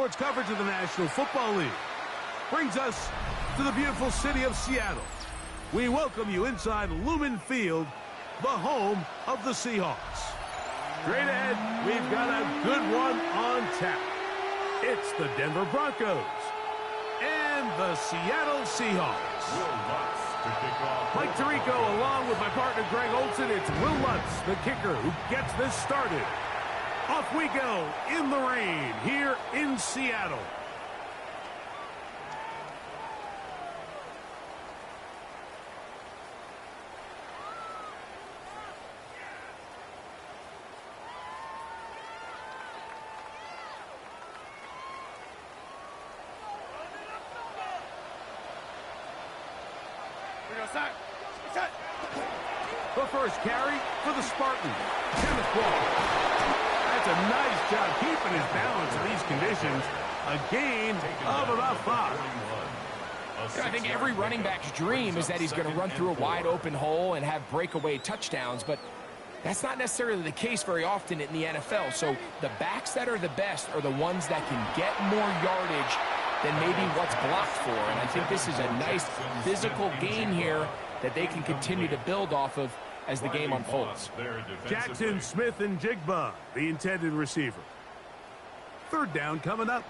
sports coverage of the National Football League brings us to the beautiful city of Seattle. We welcome you inside Lumen Field, the home of the Seahawks. Straight ahead, we've got a good one on tap. It's the Denver Broncos and the Seattle Seahawks. Mike Tirico along with my partner Greg Olson. It's Will Lutz, the kicker, who gets this started. Off we go in the rain here in Seattle. The first carry for the Spartans, Kenneth Walker. That's a nice job keeping his balance in these conditions. A gain of about 5. I think every running back's dream is that he's going to run through a wide open hole and have breakaway touchdowns, but that's not necessarily the case very often in the NFL. So the backs that are the best are the ones that can get more yardage than maybe what's blocked for. And I think this is a nice physical gain here that they can continue to build off of as the game unfolds. Jackson, Smith, and Jigba, the intended receiver. Third down coming up.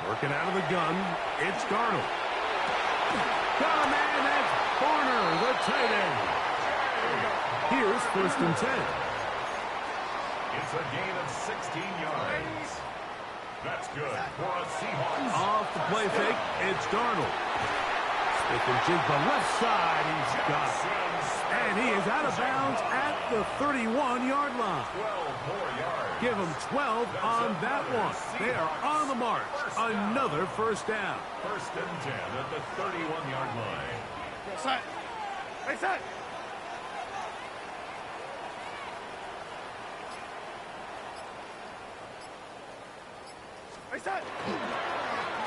Working out of the gun, it's Darnold. Got a man, that's Barner, the tight end. Here's 1st and 10. It's a gain of 16 yards. That's good for a Seahawks. Off the play fake, it's Darnold. Smith and Jigba left side, he's got it. And he is out of bounds at the 31-yard line. 12 more yards. Give him 12 on that one. They are on the march. Another first down. 1st and 10 at the 31-yard line. Set. Hey, set.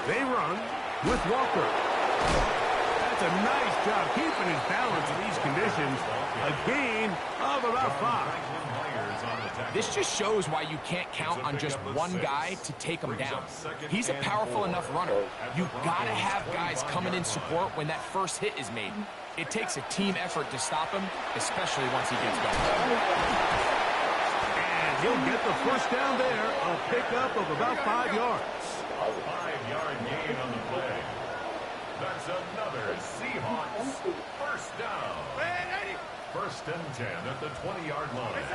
They run with Walker. That's a nice job keeping his balance in these conditions. A gain of about 5. This just shows why you can't count on just one guy to take him down. He's a powerful enough runner. You've got to have guys coming in support when that first hit is made. It takes a team effort to stop him, especially once he gets going. And he'll get the first down there, a pickup of about 5 yards. 5-yard gain on the play. That's another Seahawks first down. 1st and 10 at the 20-yard line.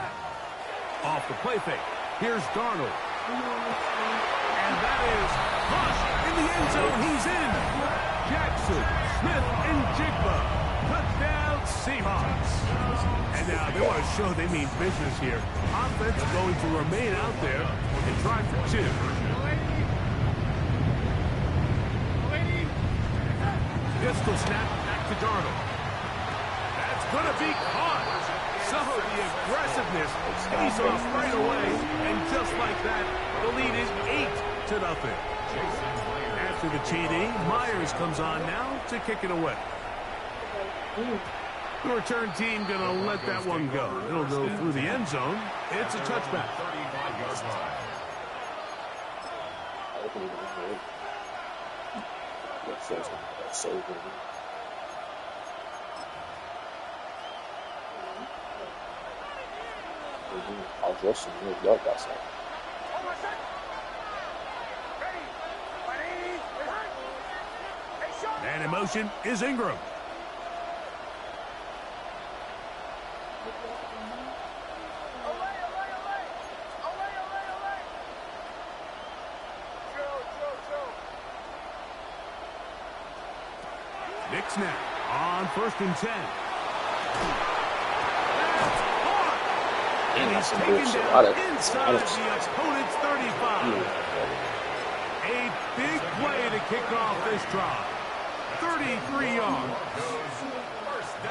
Off the play fake. Here's Darnold. And that is Hush in the end zone. He's in. Jackson, Smith, and Jigba. Touchdown Seahawks. And now they want to show they mean business here. Offense is going to remain out there and try for 2. Pistol snap back to Darnold. That's going to be caught. Some of the aggressiveness pays off right away. And just like that, the lead is 8-0. After the TD, Myers comes on now to kick it away. The return team going to let that one go. It'll go through the end zone. It's a touchback. 35-yard line. And in motion is Ingram. Nick snap on 1st and 10. And he's taken down inside the opponent's 35. A big play to kick off this drive. 33 yards.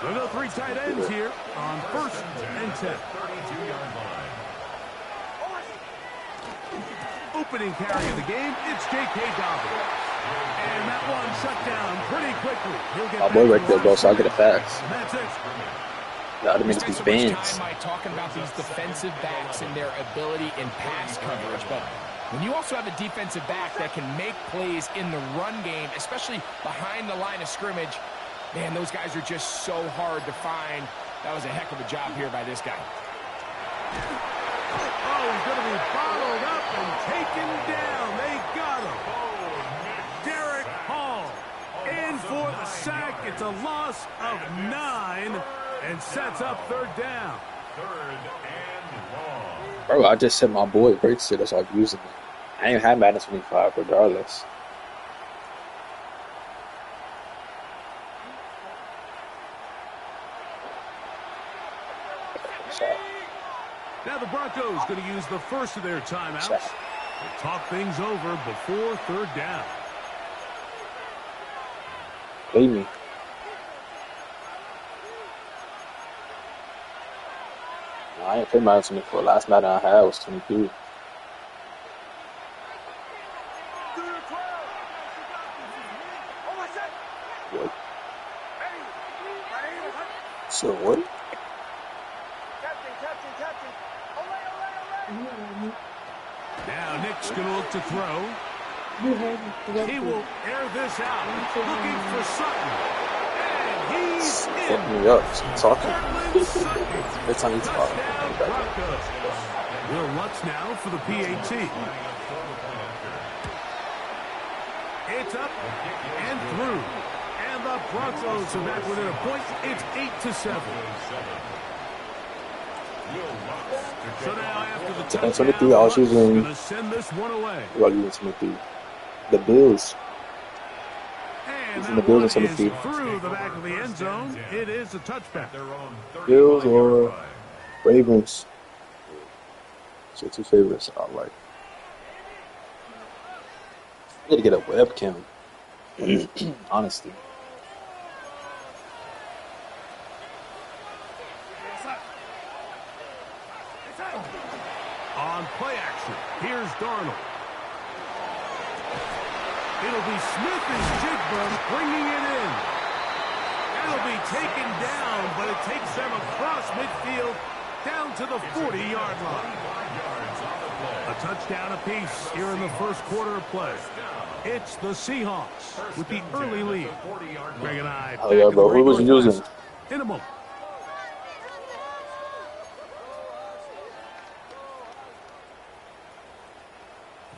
They'll go 3 tight ends here on 1st and 10. 32-yard line. Opening carry of the game, it's J.K. Dobbins. And that one shut down pretty quickly. My boy right there, bro, so I'll get it fast. That's it. I didn't mean to be So much fans. time talking about these defensive backs and their ability in pass coverage, but when you also have a defensive back that can make plays in the run game, especially behind the line of scrimmage, man, those guys are just so hard to find. That was a heck of a job here by this guy. Oh, he's going to be followed up and taken down. They got him. Derek Hall in for the sack. It's a loss of 9 and sets up third down. Third and long. Bro, I just said my boy breaks it, so I'm using it. I ain't had Madden 25 regardless. Now the Broncos going to use the first of their timeouts to talk things over before third down. Play me. No, I ain't played Madden 24. Last Madden I had was 23. What? So what? Now Nick's going to look to throw. He will air this out, looking for Sutton. And he's Fuck in. me up. Talking. Every time you talk. Touchdown, Broncos. Will Lutz now for the PAT. It's up and through. And the Broncos are back within a point. It's 8-7. So now after the touchdown, 23, I was using. gonna send this one away. Well, using 23. The Bills. And Using that the Bills one and 23. is through the back of the end zone. It is a touchback. Bills or Ravens. So 2 favorites I like. I need to get a webcam. Honestly. On play action, here's Darnold. It'll be Smith and Jigba bringing it in. It'll be taken down, but it takes them across midfield down to the 40-yard line. A touchdown apiece here in the first quarter of play. It's the Seahawks with the early lead. Greg and I Oh yeah, bro. Who was you using? in a moment.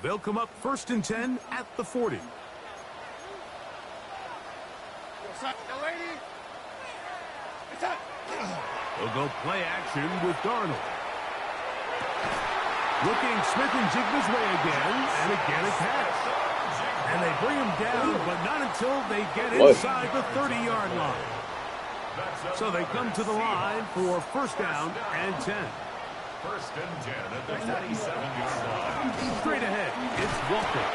They'll come up 1st and 10 at the 40. They'll go play action with Darnold. Looking Smith and Jigba's way again, and again a pass. And they bring him down, but not until they get inside the 30-yard line. So they come to the line for 1st down and 10. 1st and 10 at the 37-yard line. Straight ahead, it's Walker.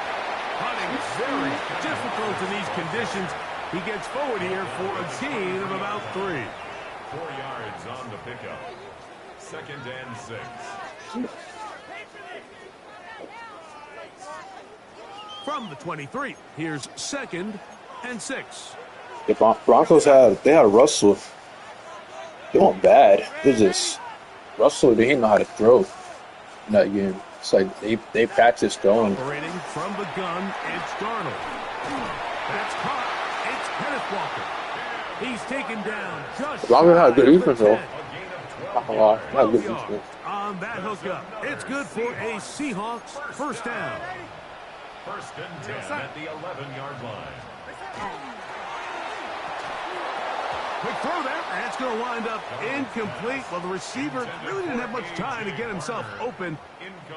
Hunting very difficult in these conditions. He gets forward here for a gain of about 3. 4 yards on the pickup. 2nd and 6. From the 23, here's 2nd and 6. The Broncos had Russell. They weren't bad. They're just Russell. They didn't know how to throw in that game. It's like they practiced throwing. Operating from the gun, it's Darnold. That's caught. It's Kenneth Walker. He's taken down just Broncos had a good shy of defense, the though. 10. Not gonna lie, they had a good 12 yards defense. on that hookup. It's good for a Seahawks 1st down. 1st and 10 at the 11-yard line. Quick throw there, and it's going to wind up incomplete. Well, the receiver really didn't have much time to get himself open,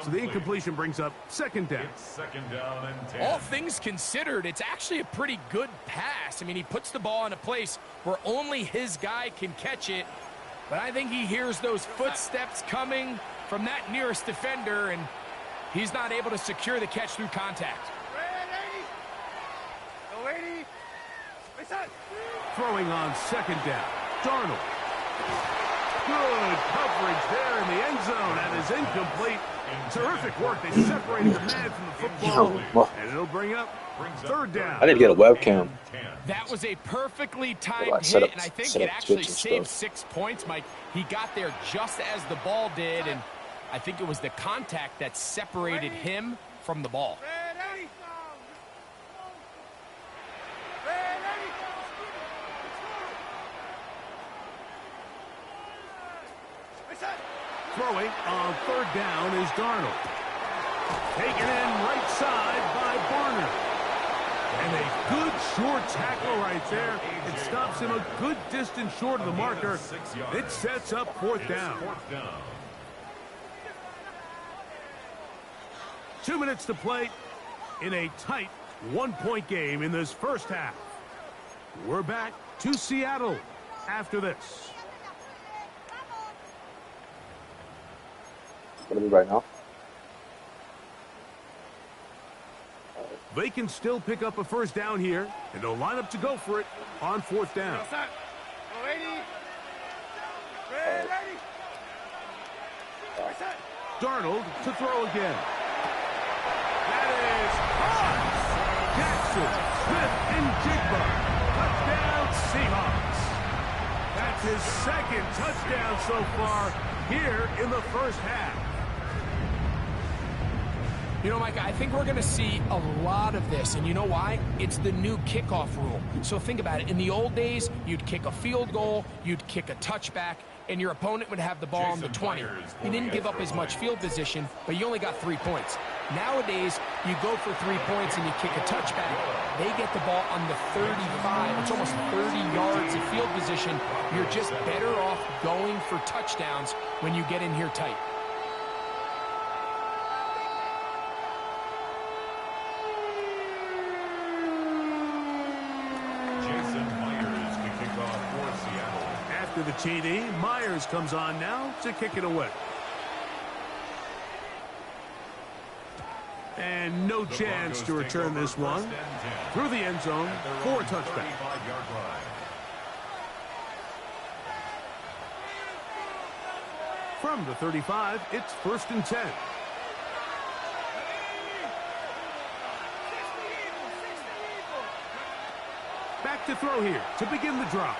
so the incompletion brings up 2nd down. It's 2nd down and 10. All things considered, it's actually a pretty good pass. I mean, he puts the ball in a place where only his guy can catch it, but I think he hears those footsteps coming from that nearest defender, and he's not able to secure the catch through contact. Throwing on 2nd down, Darnold. Good coverage there in the end zone. That is incomplete. Terrific work. They separated the man from the football. And it'll bring up third down. I need to get a webcam. That was a perfectly timed Set hit, up- and I think set it up actually Twitch and saved stuff. 6 points, Mike. He got there just as the ball did, and I think it was the contact that separated him from the ball. Throwing on third down is Darnold. Taken in right side by Barner. And a good short tackle right there. It stops him a good distance short of the marker. It sets up fourth down. 2 minutes to play in a tight one-point game in this first half. We're back to Seattle after this. What are we right now? They can still pick up a first down here, and they'll line up to go for it on fourth down. Darnold to throw again. That is caught. Jackson, Smith, and Jigba. Touchdown, Seahawks. That's his second touchdown so far here in the first half. You know, Mike, I think we're going to see a lot of this, and you know why? It's the new kickoff rule. So think about it. In the old days, you'd kick a field goal, you'd kick a touchback, and your opponent would have the ball on the 20. You didn't give up as much field position, but you only got 3 points. Nowadays, you go for 3 points and you kick a touchback. They get the ball on the 35. It's almost 30 yards of field position. You're just better off going for touchdowns when you get in here tight. After the TD, Myers comes on now to kick it away. And no chance to return this one through the end zone for a touchback. From the 35, it's 1st and 10. Back to throw here to begin the drive.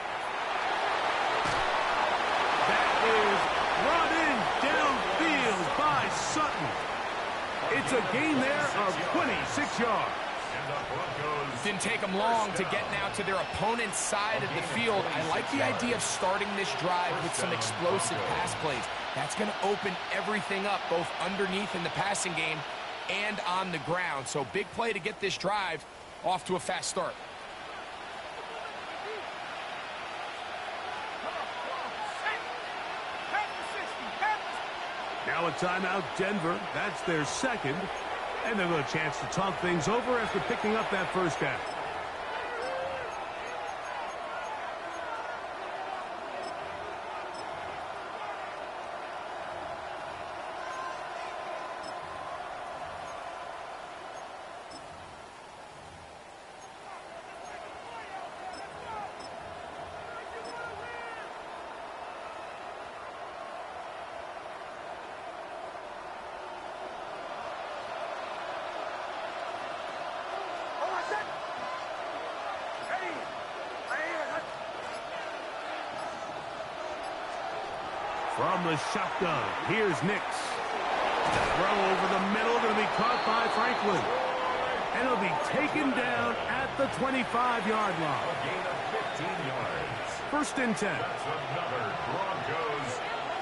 That is brought in downfield by Sutton. It's a gain there of 26 yards. Didn't take them long to get now to their opponent's side of the field. I like the idea of starting this drive with some explosive pass plays. That's going to open everything up, both underneath in the passing game and on the ground. So big play to get this drive off to a fast start. Now a timeout, Denver. That's their second. And they'll have a chance to talk things over after picking up that first down. From the shotgun, here's Nix. Throw over the middle, going to be caught by Franklin. And it'll be taken down at the 25-yard line. A gain of 15 yards. 1st and 10. That's another Broncos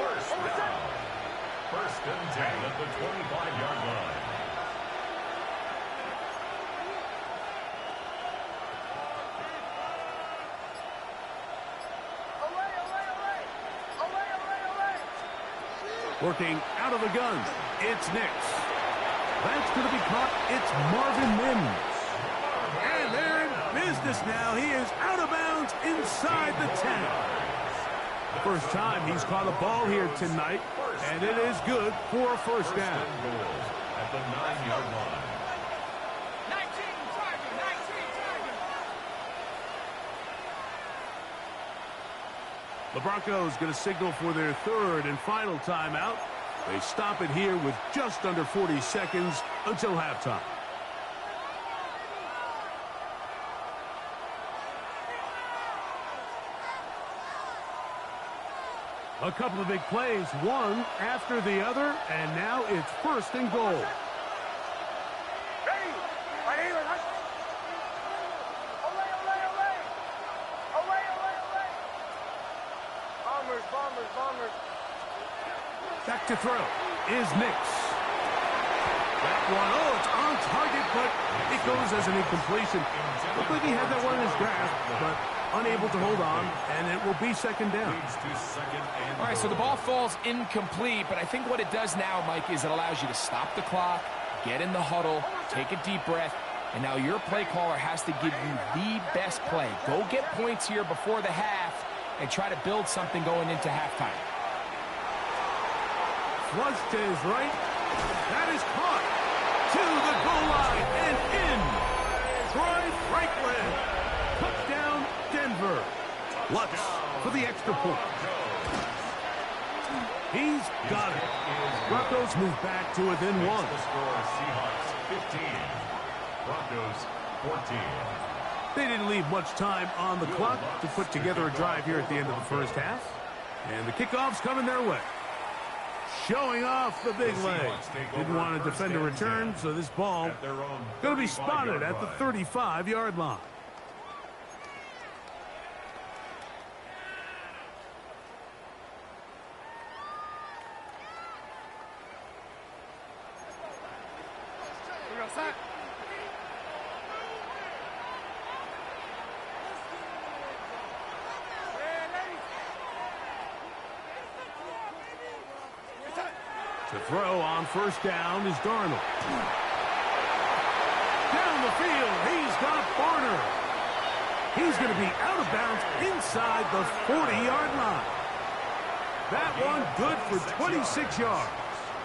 first down. 1st and 10 at the 25-yard line. Working out of the gun, it's Nix. That's going to be caught. It's Marvin Mims. And they're in business now. He is out of bounds inside the 10. First time he's caught a ball here tonight, and it is good for a first down. At the 9-yard line. The Broncos going to signal for their third and final timeout. They stop it here with just under 40 seconds until halftime. A couple of big plays, one after the other, and now it's first and goal. Back to throw is Nix. That one, it's on target, but it goes as an incompletion. Looked like he had that one in his grasp, but unable to hold on, and it will be second down. All right, so the ball falls incomplete, but I think what it does now, Mike, is it allows you to stop the clock, get in the huddle, take a deep breath, and now your play caller has to give you the best play. Go get points here before the half and try to build something going into halftime. Flush to his right. That is caught to the goal line and in. Troy Franklin. Touchdown, Denver. Lutz for the extra point. He's got it. Broncos move back to within one. The score, Seahawks 15, Broncos 14. They didn't leave much time on the clock to put together a drive here at the end of the first half. And the kickoff's coming their way. Showing off the big leg. Didn't want to defend a return, so this ball going to be spotted at the 35-yard line. To throw on first down is Darnold. Down the field, he's got Barner. He's going to be out of bounds inside the 40-yard line. That one good for 26 yards.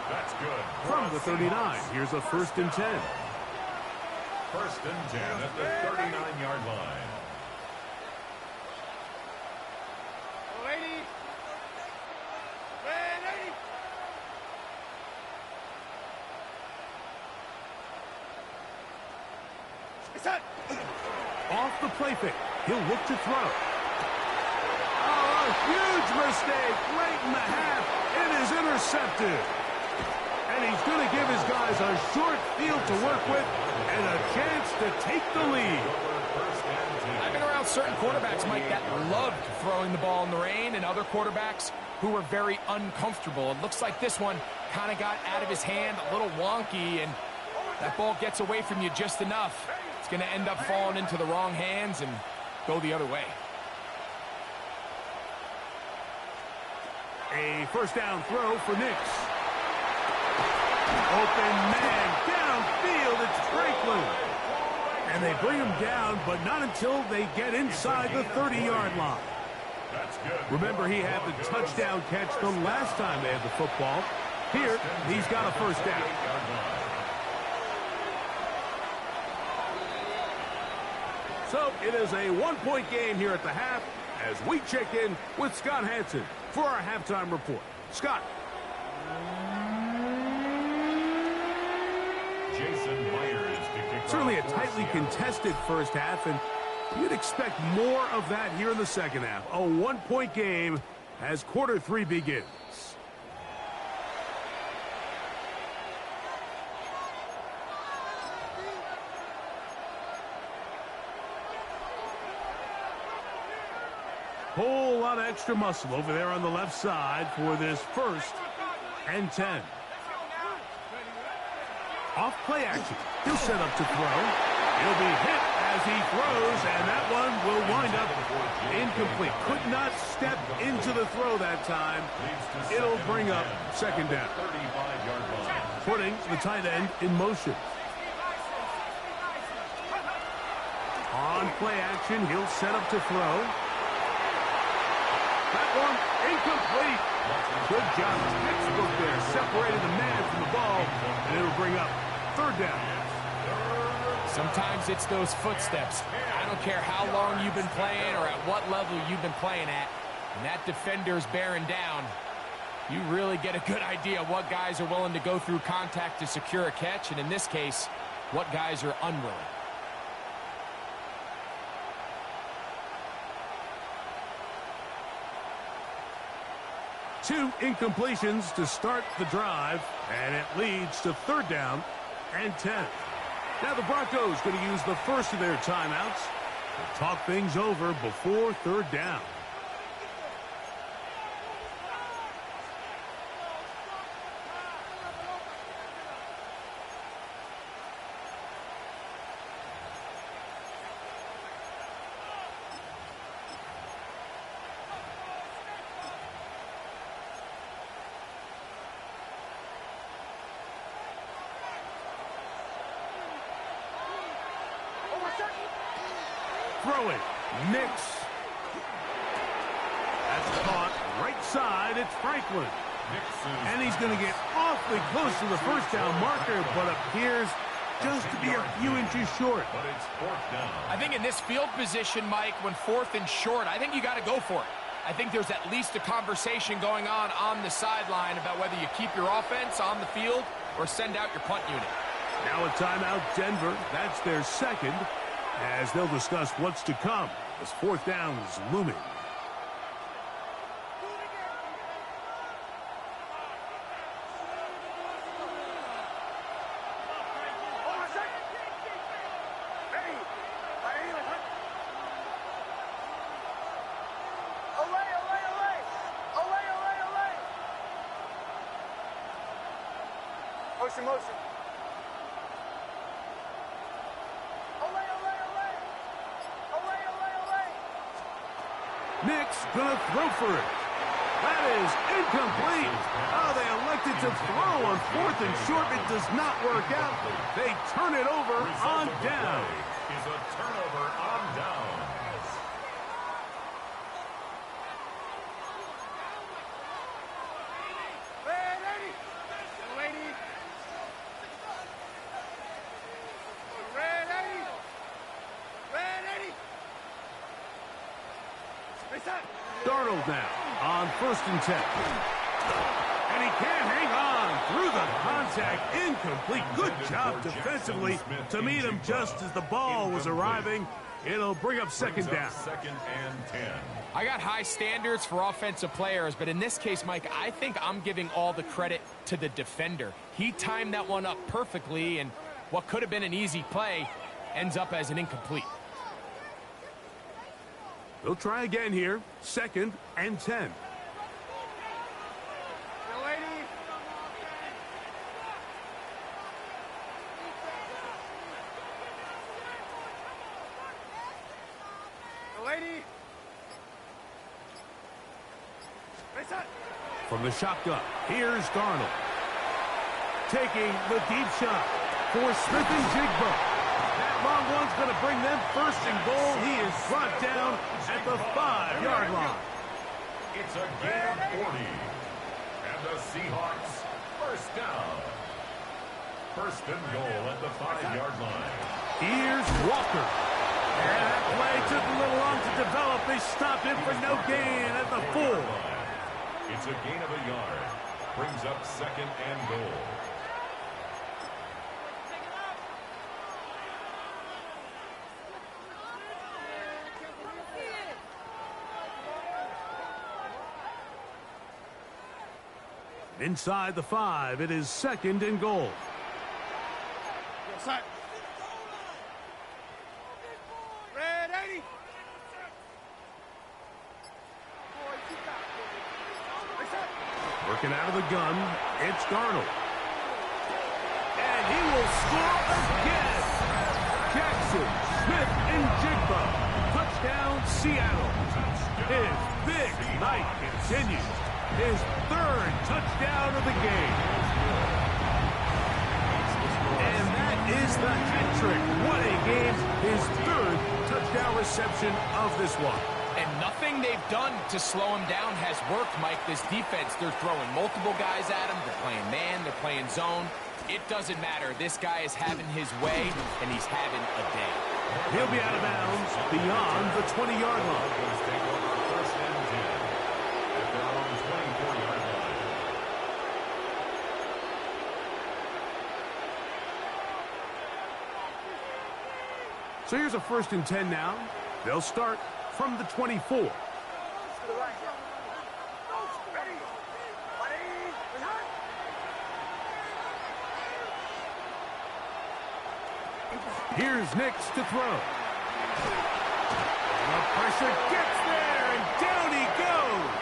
That's good. From the 39, here's a first and 10. First and 10 at the 39-yard line. Off the play fake. He'll look to throw. Oh, a huge mistake late in the half. It is intercepted. And he's going to give his guys a short field to work with and a chance to take the lead. I've been around certain quarterbacks, Mike, that loved throwing the ball in the rain, and other quarterbacks who were very uncomfortable. It looks like this one kind of got out of his hand, a little wonky, and that ball gets away from you just enough. It's going to end up falling into the wrong hands and go the other way. A first down throw for Nix. Open man downfield. It's Franklin. And they bring him down, but not until they get inside the 30-yard line. Remember, he had the touchdown catch the last time they had the football. Here, he's got a first down. So it is a one-point game here at the half as we check in with Scott Hansen for our halftime report. Scott. Jason Myers to kick Certainly a off tightly Seattle. contested first half, and you'd expect more of that here in the second half. A one-point game as quarter three begins. Whole lot of extra muscle over there on the left side for this first and 10. Off play action. He'll set up to throw. He'll be hit as he throws, and that one will wind up incomplete. Could not step into the throw that time. It'll bring up second down. Putting the tight end in motion. On play action, he'll set up to throw. That one incomplete. Good job. Textbook there. Separated the man from the ball, and it'll bring up third down. Sometimes it's those footsteps. I don't care how long you've been playing or at what level you've been playing at. And that defender's bearing down. You really get a good idea what guys are willing to go through contact to secure a catch, and in this case, what guys are unwilling. Two incompletions to start the drive, and it leads to 3rd down and 10. Now the Broncos going to use the first of their timeouts to talk things over before 3rd down. Throw it. Mix. That's caught right side. It's Franklin. And he's going to get awfully close to the first down marker, but appears just to be a few inches short. But it's 4th down. I think in this field position, Mike, when 4th and short, I think you got to go for it. I think there's at least a conversation going on the sideline about whether you keep your offense on the field or send out your punt unit. Now a timeout, Denver. That's their second, as they'll discuss what's to come as 4th down is looming. Motion. Nick's gonna throw for it. That is incomplete. Oh, they elected to throw on 4th and short. It does not work out. They turn it over on down. Is a turnover on downs. Darnold now on 1st and 10. And he can't hang on through the contact. Incomplete. Good job defensively to meet him just as the ball was arriving. It'll bring up 2nd down. 2nd and 10. I got high standards for offensive players, but in this case, Mike, I think I'm giving all the credit to the defender. He timed that one up perfectly, and what could have been an easy play ends up as an incomplete. They'll try again here. 2nd and 10. From the shotgun, here's Darnold. Taking the deep shot for Smith and Jigba. That long one's going to bring them 1st and goal. He is brought down at the 5-yard line. It's a gain of 40. And the Seahawks 1st down. 1st and goal at the 5-yard line. Here's Walker. And that play took a little long to develop. They stopped him for no gain at the 4. It's a gain of a yard. Brings up 2nd and goal. Inside the 5, it is 2nd and goal. Working out of the gun, it's Darnold. And he will score again. Jackson, Smith, and Jigba. Touchdown, Seattle. His big night continues. His 3rd touchdown of the game. And that is the hat trick. What a game. His 3rd touchdown reception of this one. And nothing they've done to slow him down has worked, Mike. This defense, they're throwing multiple guys at him. They're playing man. They're playing zone. It doesn't matter. This guy is having his way, and he's having a day. He'll be out of bounds beyond the 20-yard line. So here's a 1st and 10 now. They'll start from the 24. Here's Nix to throw. The pressure gets there, and down he goes.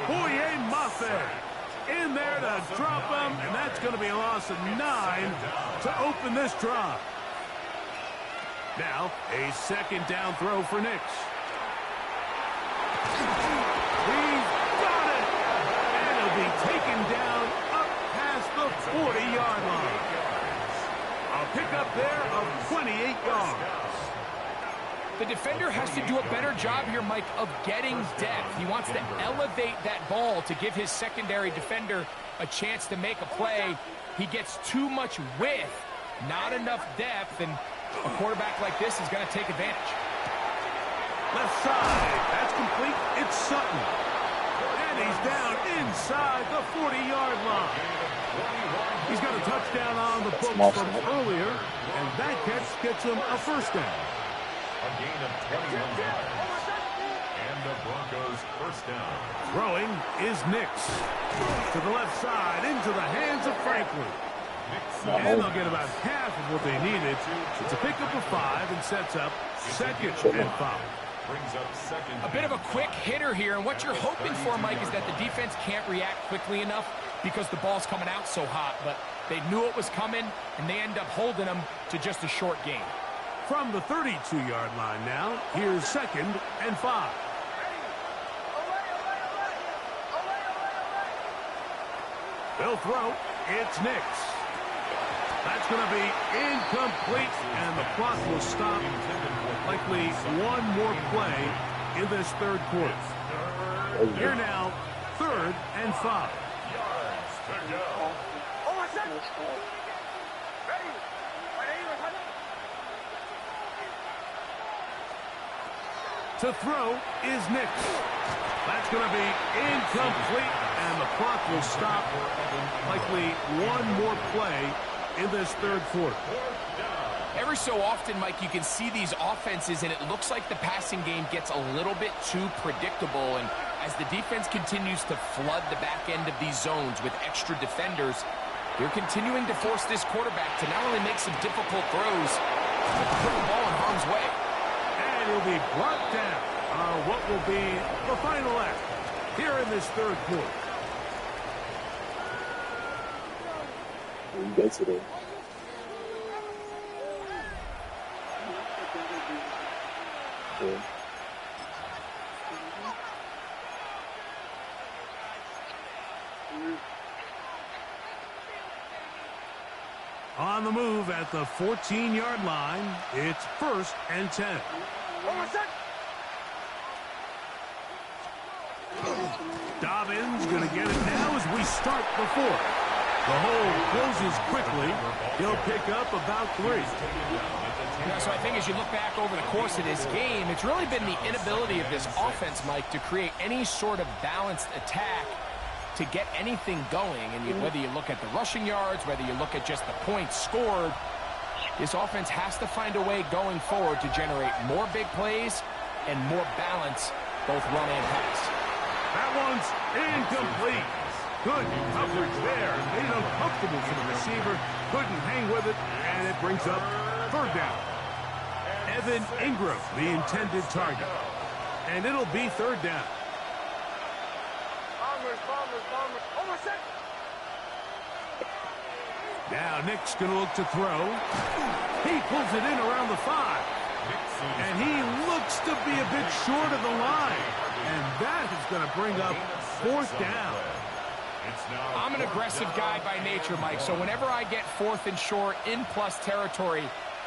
Boye Mafe in there to drop him, and that's going to be a loss of 9 to open this drive. Now, a 2nd down throw for Nix. He's got it, and he'll be taken down up past the 40-yard line. A pickup there of 28 yards. The defender has to do a better job here, Mike, of getting depth. He wants to elevate that ball to give his secondary defender a chance to make a play. He gets too much width, not enough depth, and a quarterback like this is going to take advantage. Left side, that's complete. It's Sutton. And he's down inside the 40-yard line. He's got a touchdown on the books from earlier, and that catch gets him a 1st down. A gain of 21 yards. And the Broncos 1st down. Throwing is Nix. To the left side, into the hands of Franklin. And they'll get about half of what they needed. It's a pickup of 5 and sets up 2nd and 5. Brings up 2nd. A bit of a quick hitter here, and what you're hoping for, Mike, is that the defense can't react quickly enough because the ball's coming out so hot. But they knew it was coming, and they end up holding them to just a short gain. From the 32-yard line now, here's 2nd and 5. They'll throw. It's Nix. That's going to be incomplete, and the clock will stop. Likely one more play in this 3rd quarter. Here now, 3rd and 5. Yards to go. To throw is Nix. That's going to be incomplete, and the clock will stop. Likely one more play in this 3rd quarter. Every so often, Mike, you can see these offenses, and it looks like the passing game gets a little bit too predictable. And as the defense continues to flood the back end of these zones with extra defenders, they're continuing to force this quarterback to not only make some difficult throws, but to put the ball in harm's way. And he'll be brought down on what will be the final act here in this 3rd quarter. You get today. Yeah. On the move at the 14-yard line, it's 1st and 10. Dobbins going to get it now as we start the 4th. The hole closes quickly. He'll pick up about 3. Yeah, so I think as you look back over the course of this game, it's really been the inability of this offense, Mike, to create any sort of balanced attack to get anything going. And whether you look at the rushing yards, whether you look at just the points scored, this offense has to find a way going forward to generate more big plays and more balance, both run and pass. That one's incomplete. Good coverage there. Made it uncomfortable for the receiver. Couldn't hang with it, and it brings up 3rd down. Evan Ingram, the intended target. And it'll be 3rd down. Now Nick's going to look to throw. He pulls it in around the 5. And he looks to be a bit short of the line. And that is going to bring up 4th down. I'm an aggressive guy by nature, Mike, so whenever I get 4th and short in plus territory,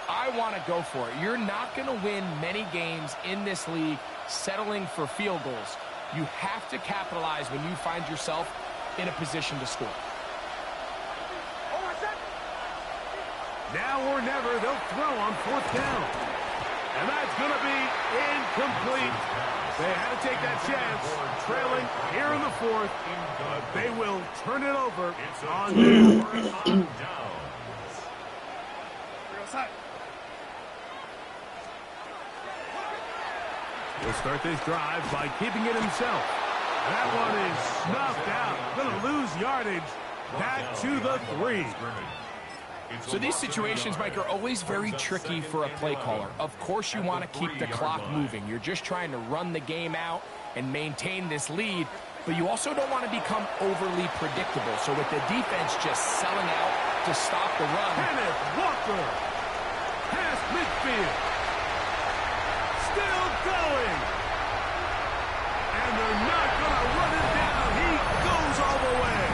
I want to go for it. You're not going to win many games in this league settling for field goals. You have to capitalize when you find yourself in a position to score. Now or never, they'll throw on 4th down. And that's going to be incomplete. They had to take that chance, trailing here in the 4th. But they will turn it over on down. He'll start this drive by keeping it himself. That one is snuffed out. Going to lose yardage. Back to the 3. So these situations, Mike, are always very tricky for a play caller. Of course you want to keep the clock moving. You're just trying to run the game out and maintain this lead, but you also don't want to become overly predictable. So with the defense just selling out to stop the run. Kenneth Walker, past midfield. Still going. And they're not going to run it down. He goes all the way.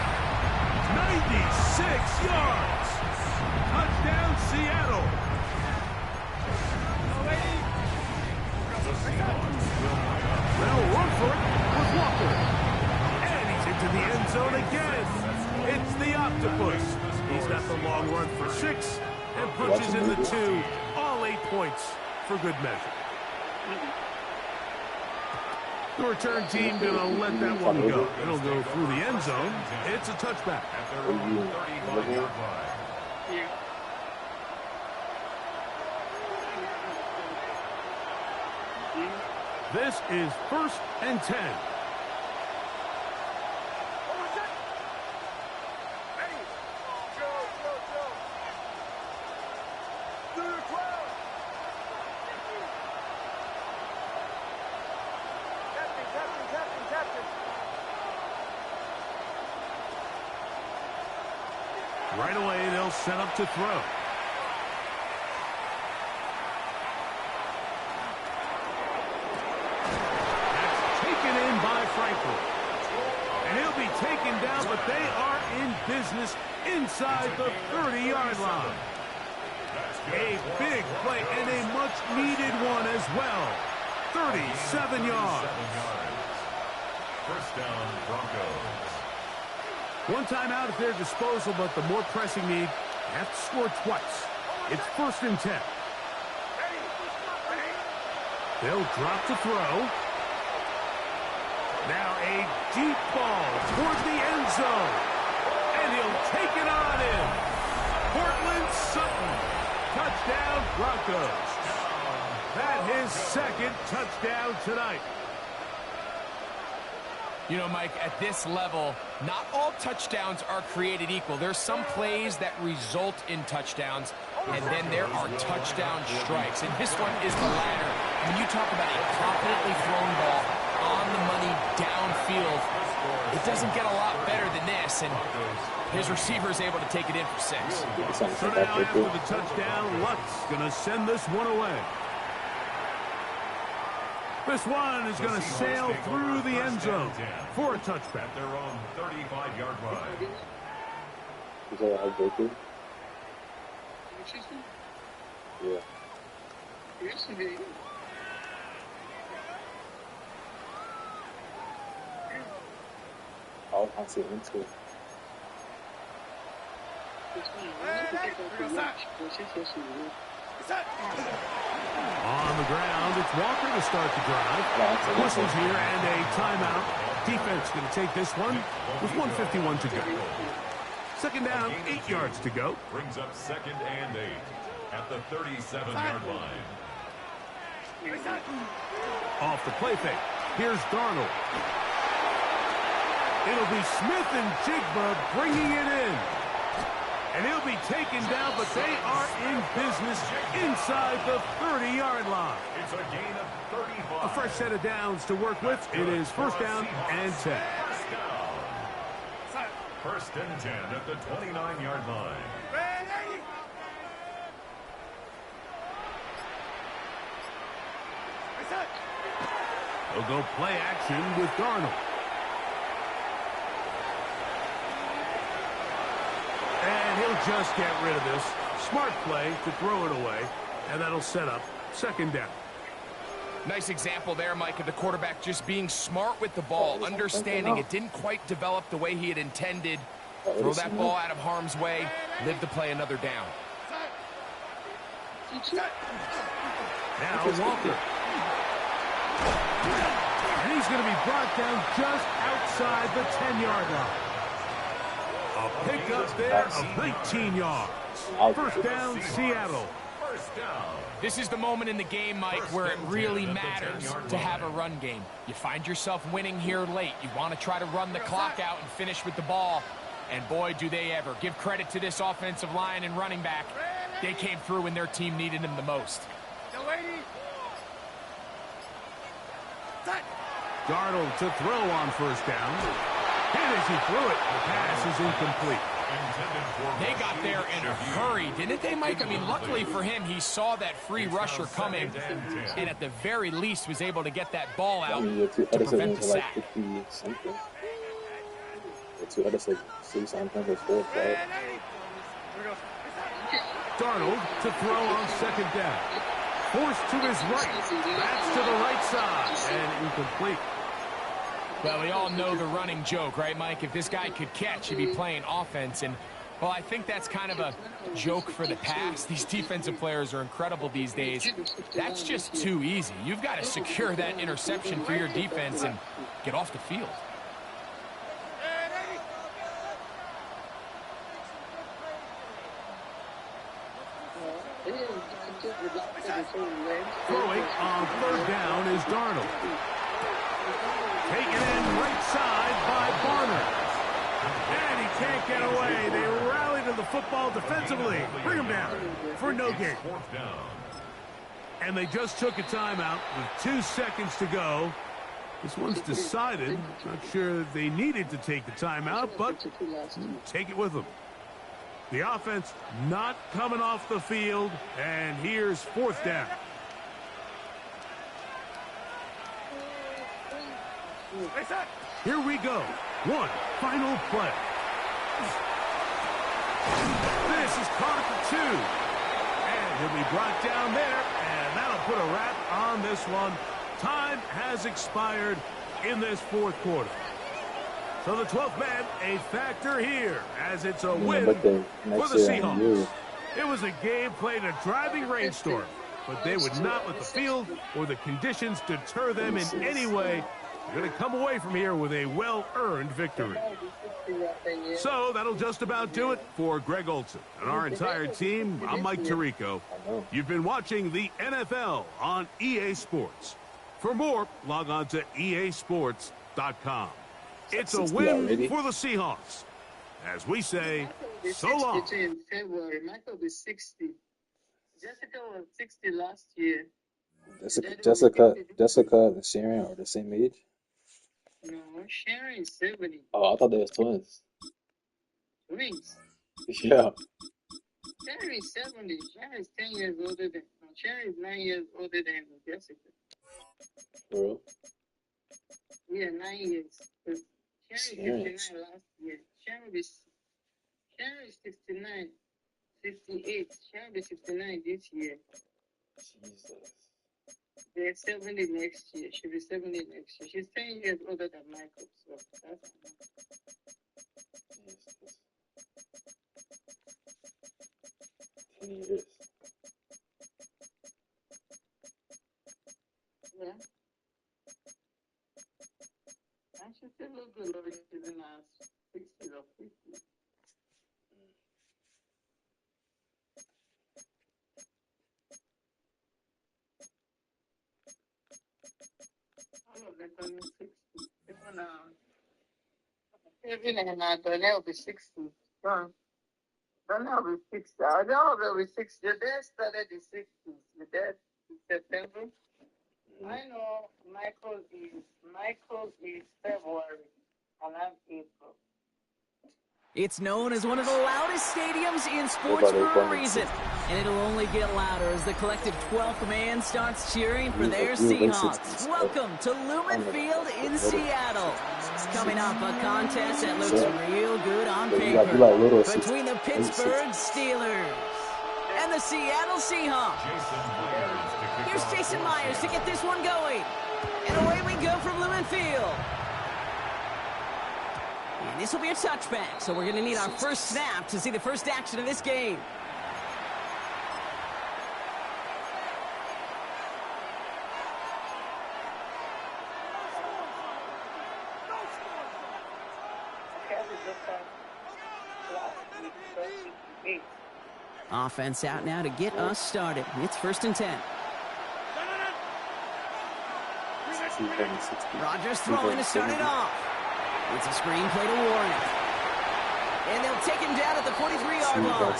96 yards. Touchdown, Seattle. They'll run for it with Walker. And he's into the end zone again. It's the octopus. He's got the long run for 6 and punches in the 2. All 8 points for good measure. The return team going to let that one go. It'll go through the end zone. It's a touchback. This is 1st and 10. Right away, they'll set up to throw. That's taken in by Franklin. And he'll be taken down, but they are in business inside the 30-yard line. A big play and a much-needed one as well. 37 yards. First down, Broncos. One timeout at their disposal, but the more pressing need, have to score twice. It's 1st and 10. They'll drop to throw. Now a deep ball toward the end zone. And he'll take it on in. Portland Sutton. Touchdown, Broncos. That his 2nd touchdown tonight. You know, Mike, at this level, not all touchdowns are created equal. There's some plays that result in touchdowns, and then there are touchdown strikes. And this one is the latter. When you talk about a confidently thrown ball on the money downfield, it doesn't get a lot better than this, and his receiver is able to take it in for 6. So now after the touchdown, Lutz going to send this one away. This one is going to sail through the end zone for a touchback. At their own 35-yard line. Is that a Goku? Yeah. I'll see it into it. On the ground, it's Walker to start the drive. Whistles here and a timeout. Defense going to take this one with 1:51 to go. 2nd down, 8 yards to go. Brings up 2nd and 8 at the 37-yard line. Off the play fake. Here's Darnold. It'll be Smith and Jigba bringing it in. And he'll be taken down, but they are in business inside the 30-yard line. It's a gain of 35. A fresh set of downs to work with. It is 1st down and 10. First and 10 at the 29-yard line. They'll go play action with Darnold. And he'll just get rid of this. Smart play to throw it away. And that'll set up 2nd down. Nice example there, Mike, of the quarterback just being smart with the ball, understanding it didn't quite develop the way he had intended. Throw that ball out of harm's way, live to play another down. Now Walker. And he's going to be brought down just outside the 10-yard line. A pickup there of 19 yards. 1st down, Seattle. down. This is the moment in the game, Mike, where it really matters to have a run game. You find yourself winning here late. You want to try to run the clock out and finish with the ball. And boy, do they ever. Give credit to this offensive line and running back. They came through when their team needed them the most. Darnold to throw on first down. And as he threw it, the pass is incomplete. They got there in a hurry, didn't they, Mike? I mean, luckily for him, he saw that free rusher coming, and at the very least was able to get that ball out to prevent the sack. Like 50-something. The two others like 6-something or 4 5. Darnold to throw on second down. Forced to his right. That's to the right side. And incomplete. Well, we all know the running joke, right, Mike? If this guy could catch, he'd be playing offense. And, well, I think that's kind of a joke for the past. These defensive players are incredible these days. That's just too easy. You've got to secure that interception for your defense and get off the field. Throwing on third down is Darnold. Taken in right side by Barner. And he can't get away. They rally to the football defensively. Bring him down for no gain. And they just took a timeout with 2 seconds to go. This one's decided. Not sure they needed to take the timeout, but take it with them. The offense not coming off the field, and here's fourth down. Here we go. One final play. This is caught at the 2. And he'll be brought down there, and that'll put a wrap on this one. Time has expired in this fourth quarter. So the 12th man, a factor here, as it's a win for the Seahawks. It was a game played in a driving rainstorm, but they would not let the field or the conditions deter them in any way. They're going to come away from here with a well-earned victory. So that'll just about do it for Greg Olson and our entire team. I'm Mike Tirico. You've been watching the NFL on EA Sports. For more, log on to easports.com. It's a win for the Seahawks. As we say, so long. In February, Michael will be 60. Jessica was 60 last year. Jessica and Sharon are the same age? No, Sharon is 70. Oh, I thought they was twins. Twins? Yeah. Sharon is 70. Sharon is 10 years older than... No, Sharon is 9 years older than Jessica. For real? Yeah, 9 years. Sharon is 59 last year. Sharon is 69. 58. Sharon is 69 this year. Jesus. They're 70 next year. She'll be 70 next year. She's 10 years older than Michael, so that's Jesus. 10 years. Yeah. And she still looks good over she's in her 60s or 50s. All of them turning 60. Even Donnell will be 60. Donnell will be 60. Donnell will be 60. Your dad started in 60s. Your dad in September. I know Michael is February, and I'm April. It's known as one of the loudest stadiums in sports for a reason, and it'll only get louder as the collective 12th man starts cheering for their Seahawks. Welcome to Lumen Field in Seattle. Coming up, a contest that looks real good on paper between the Pittsburgh Steelers and the Seattle Seahawks. Here's Jason Myers to get this one going. And away we go from Lumen Field. And this will be a touchback, so we're going to need our first snap to see the first action of this game. Offense out now to get us started. It's 1st and 10. Rodgers throwing to start it off. It's a screen play to Warren. And they'll take him down at the 43-yard line.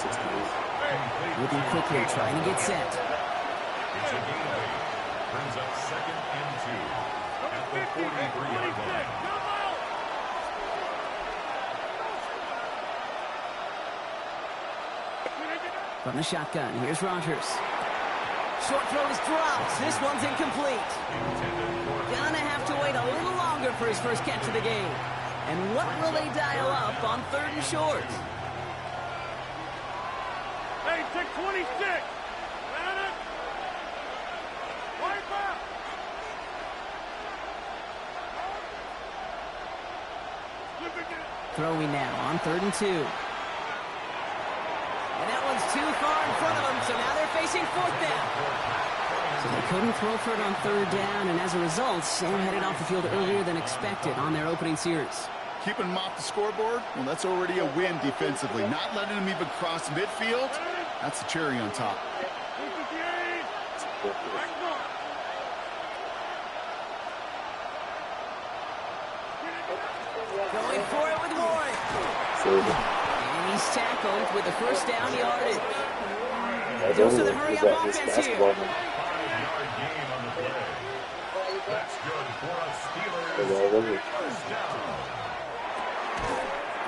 Looking quickly, trying to get set. It's a gain of 8. Brings up 2nd and 2 at the 43-yard line. From the shotgun, here's Rodgers. Short throw is dropped. This one's incomplete. Gonna have to wait a little longer for his first catch of the game. And what will they dial up on 3rd and short? Hey, take 26. Throwing now on 3rd and 2. And that one's too far in front of them, so now they're facing 4th down. So they couldn't throw for it on 3rd down, and as a result, Sam headed off the field earlier than expected on their opening series. Keeping them off the scoreboard, well, that's already a win defensively. Not letting them even cross midfield, that's the cherry on top. Going for it with Warren. And he's tackled with the 1st down yardage. Goes to the hurry-up offense here. 5-yard gain on the play. That's good for a Steelers 1st down.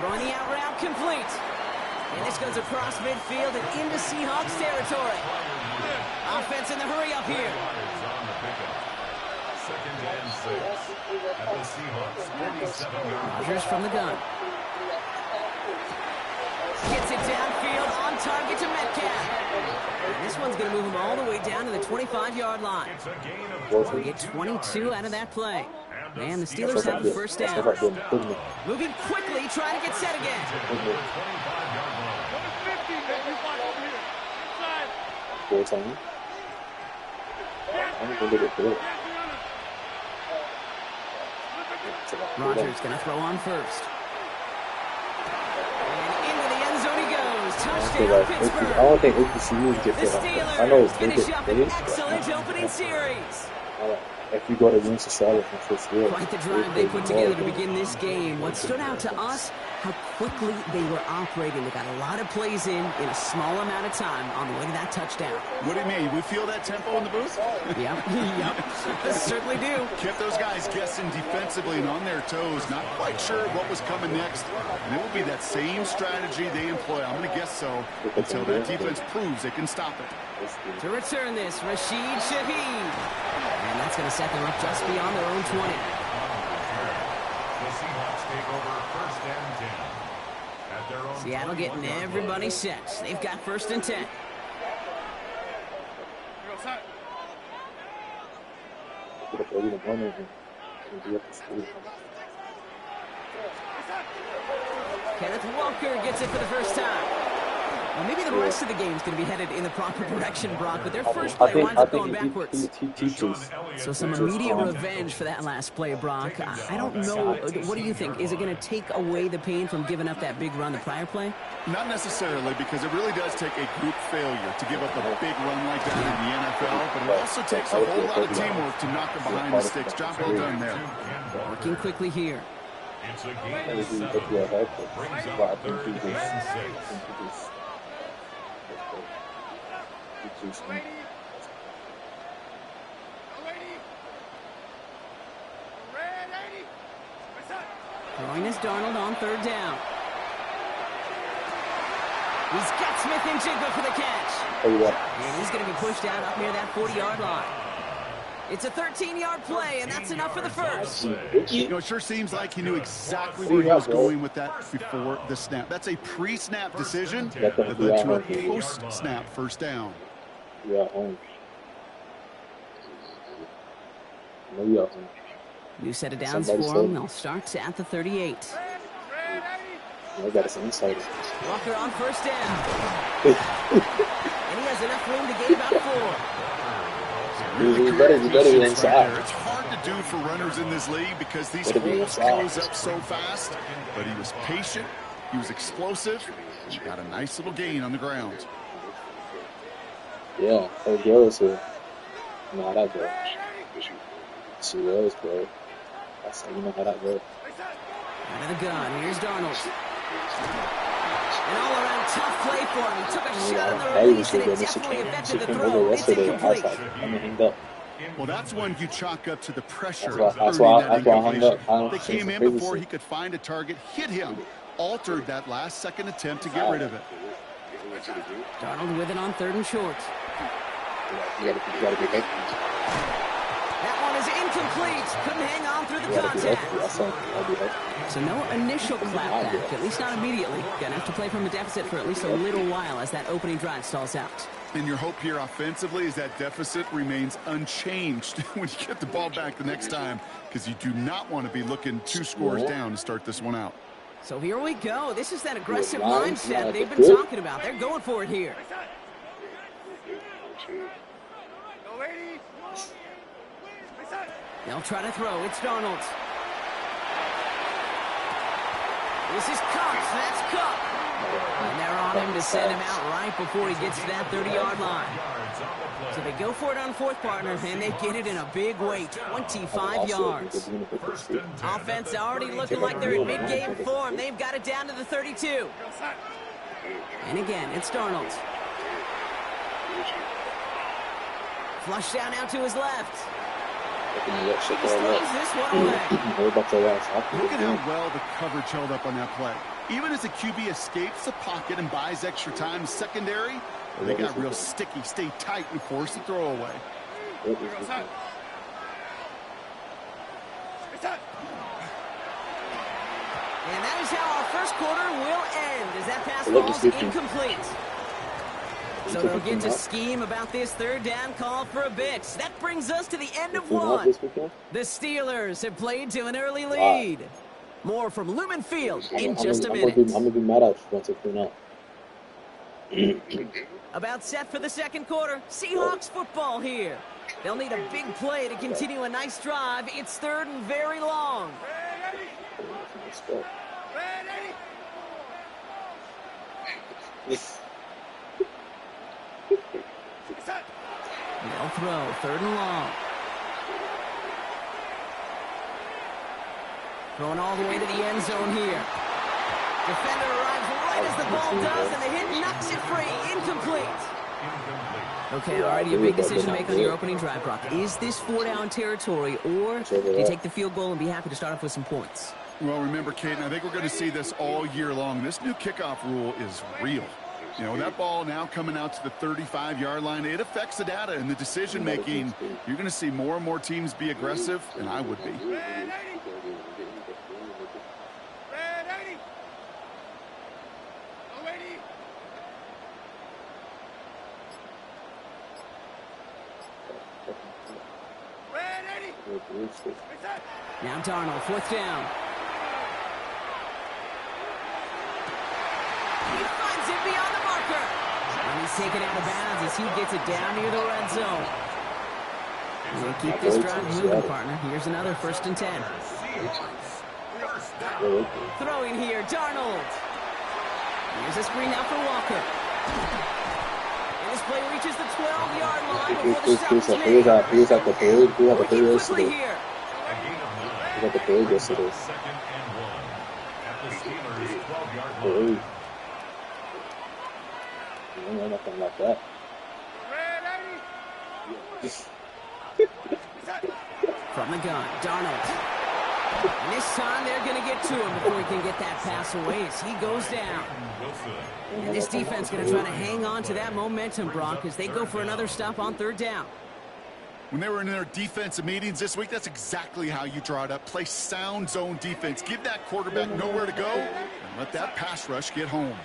Throwing the out route complete. And this goes across midfield and into Seahawks territory. Offense in the hurry-up here. On the pickup. 2nd and 6 at the Seahawks 47-yard line. Rodgers from the gun. Gets it downfield on target to Metcalf. And this one's going to move him all the way down to the 25-yard line. It's a gain of We'll get 22 out of that play. And the Steelers have the 1st down. Moving quickly, trying to get set again. 25-yard line. Rodgers going to throw on 1st. And into the end zone he goes. Touchdown, Pittsburgh. I don't think HBCUs get The put on. I know Steelers they finish get up an paid, excellent opening series. if you go to Winston Salad from first year. Quite the drive they put together to begin this game. What stood out to us, how quickly they were operating. They got a lot of plays in a small amount of time on the way to that touchdown. What do you mean? We feel that tempo in the booth? Yep, certainly do. Kept those guys guessing defensively and on their toes, not quite sure what was coming next. And it will be that same strategy they employ, I'm going to guess so, until that defense proves they can stop it. To return this, Rashid Shaheed. And that's going to set them up just beyond their own 20. The Seahawks take over 1st and 10. At their own Seattle getting everybody set. They've got 1st and 10. Kenneth Walker gets it for the first time. Well, maybe the rest of the game is going to be headed in the proper direction, Brock, but their first play winds up going backwards. So some immediate revenge for that last play, Brock. I don't know. What do you think? Is it going to take away the pain from giving up that big run the prior play? Not necessarily, because it really does take a group failure to give up a big run like that in the NFL, but it also takes a whole lot of teamwork to knock them behind the sticks. Job well done there. Working quickly here. It's a game of 7. Brings up 3rd and 6. Throwing is Darnold on 3rd down. He's got Smith and Jigba for the catch. And he's going to be pushed out up near that 40-yard line. It's a 13-yard play, and that's enough for the first. You know, it sure seems like he knew exactly where he was going with that before the snap. That's a pre-snap decision that led to a post-snap first down. New set of downs for him. They'll start at the 38. Walker on 1st down. And he has enough room to gain about 4. Really better inside. It's hard to do for runners in this league because these holes close up so fast. But he was patient. He was explosive. He got a nice little gain on the ground. Yeah, her girl is a know how that go. She was, bro. That's how you know how that go. Out of the gun. Here's Darnold. An all-around tough play for him. He took a shot on the release, and it definitely affected the throw. It's incomplete. I'm gonna hang up. Well, that's one you chalk up to the pressure. That's why I hung up. They came in before he could find a target, hit him, altered that last-second attempt to get rid of it. Darnold with it on 3rd and short. You gotta be hit. That one is incomplete. Couldn't hang on through the contact. So no initial clapback, at least not immediately. Gonna have to play from a deficit for at least a little while as that opening drive stalls out. And your hope here offensively is that deficit remains unchanged when you get the ball back the next time, because you do not want to be looking 2 scores down to start this one out. So here we go. This is that aggressive mindset they've been talking about. They're going for it here. They'll try to throw. It's Darnold. This is Cox. That's Cook. And they're on him to send him out right before he gets to that 30-yard line. So they go for it on 4th, partner, and they get it in a big way, 25 yards. Offense already looking like they're in mid-game form. They've got it down to the 32. And again, it's Darnold. Flush down out to his left. Look at how well the coverage held up on that play. Even as the QB escapes the pocket and buys extra time secondary, they got real sticky, stay tight, and force the throw away. And that is how our first quarter will end, as that pass ball's incomplete. So they'll get to scheme about this 3rd down call for a bit. That brings us to the end of one. The Steelers have played to an early lead. More from Lumen Field in just a minute. I'm going to be mad at you once I clean up. About set for the 2nd quarter. Seahawks football here. They'll need a big play to continue a nice drive. It's 3rd and very long. They'll throw 3rd and long. Throwing all the way to the end zone here. Defender arrives right as the ball does, and the hit knocks it free. Incomplete. Okay, already a big decision to make on your opening drive, Brock. Is this 4-down territory, or do you take the field goal and be happy to start off with some points? Well, remember, Caden, I think we're going to see this all year long. This new kickoff rule is real. You know, that ball now coming out to the 35-yard line, it affects the data and the decision-making. You're going to see more and more teams be aggressive, and I would be. Now Darnold, 4th down. He finds it beyond the marker. And he's taken out of bounds as he gets it down near the red zone. We'll keep this drive moving, partner. Here's another 1st and 10. Throwing here, Darnold. Here's a screen now for Walker. And this play reaches the 12-yard line before the stop is made. He was at the parade. He was at the parade yesterday. Here. He was at the parade yesterday. Parade. You don't know nothing like that. From the gun, Darnold. And this time they're going to get to him before he can get that pass away as he goes down. And this defense going to try to hang on to that momentum, Brock, as they go for another stop on 3rd down. When they were in their defensive meetings this week, that's exactly how you draw it up. Play sound zone defense. Give that quarterback nowhere to go and let that pass rush get home.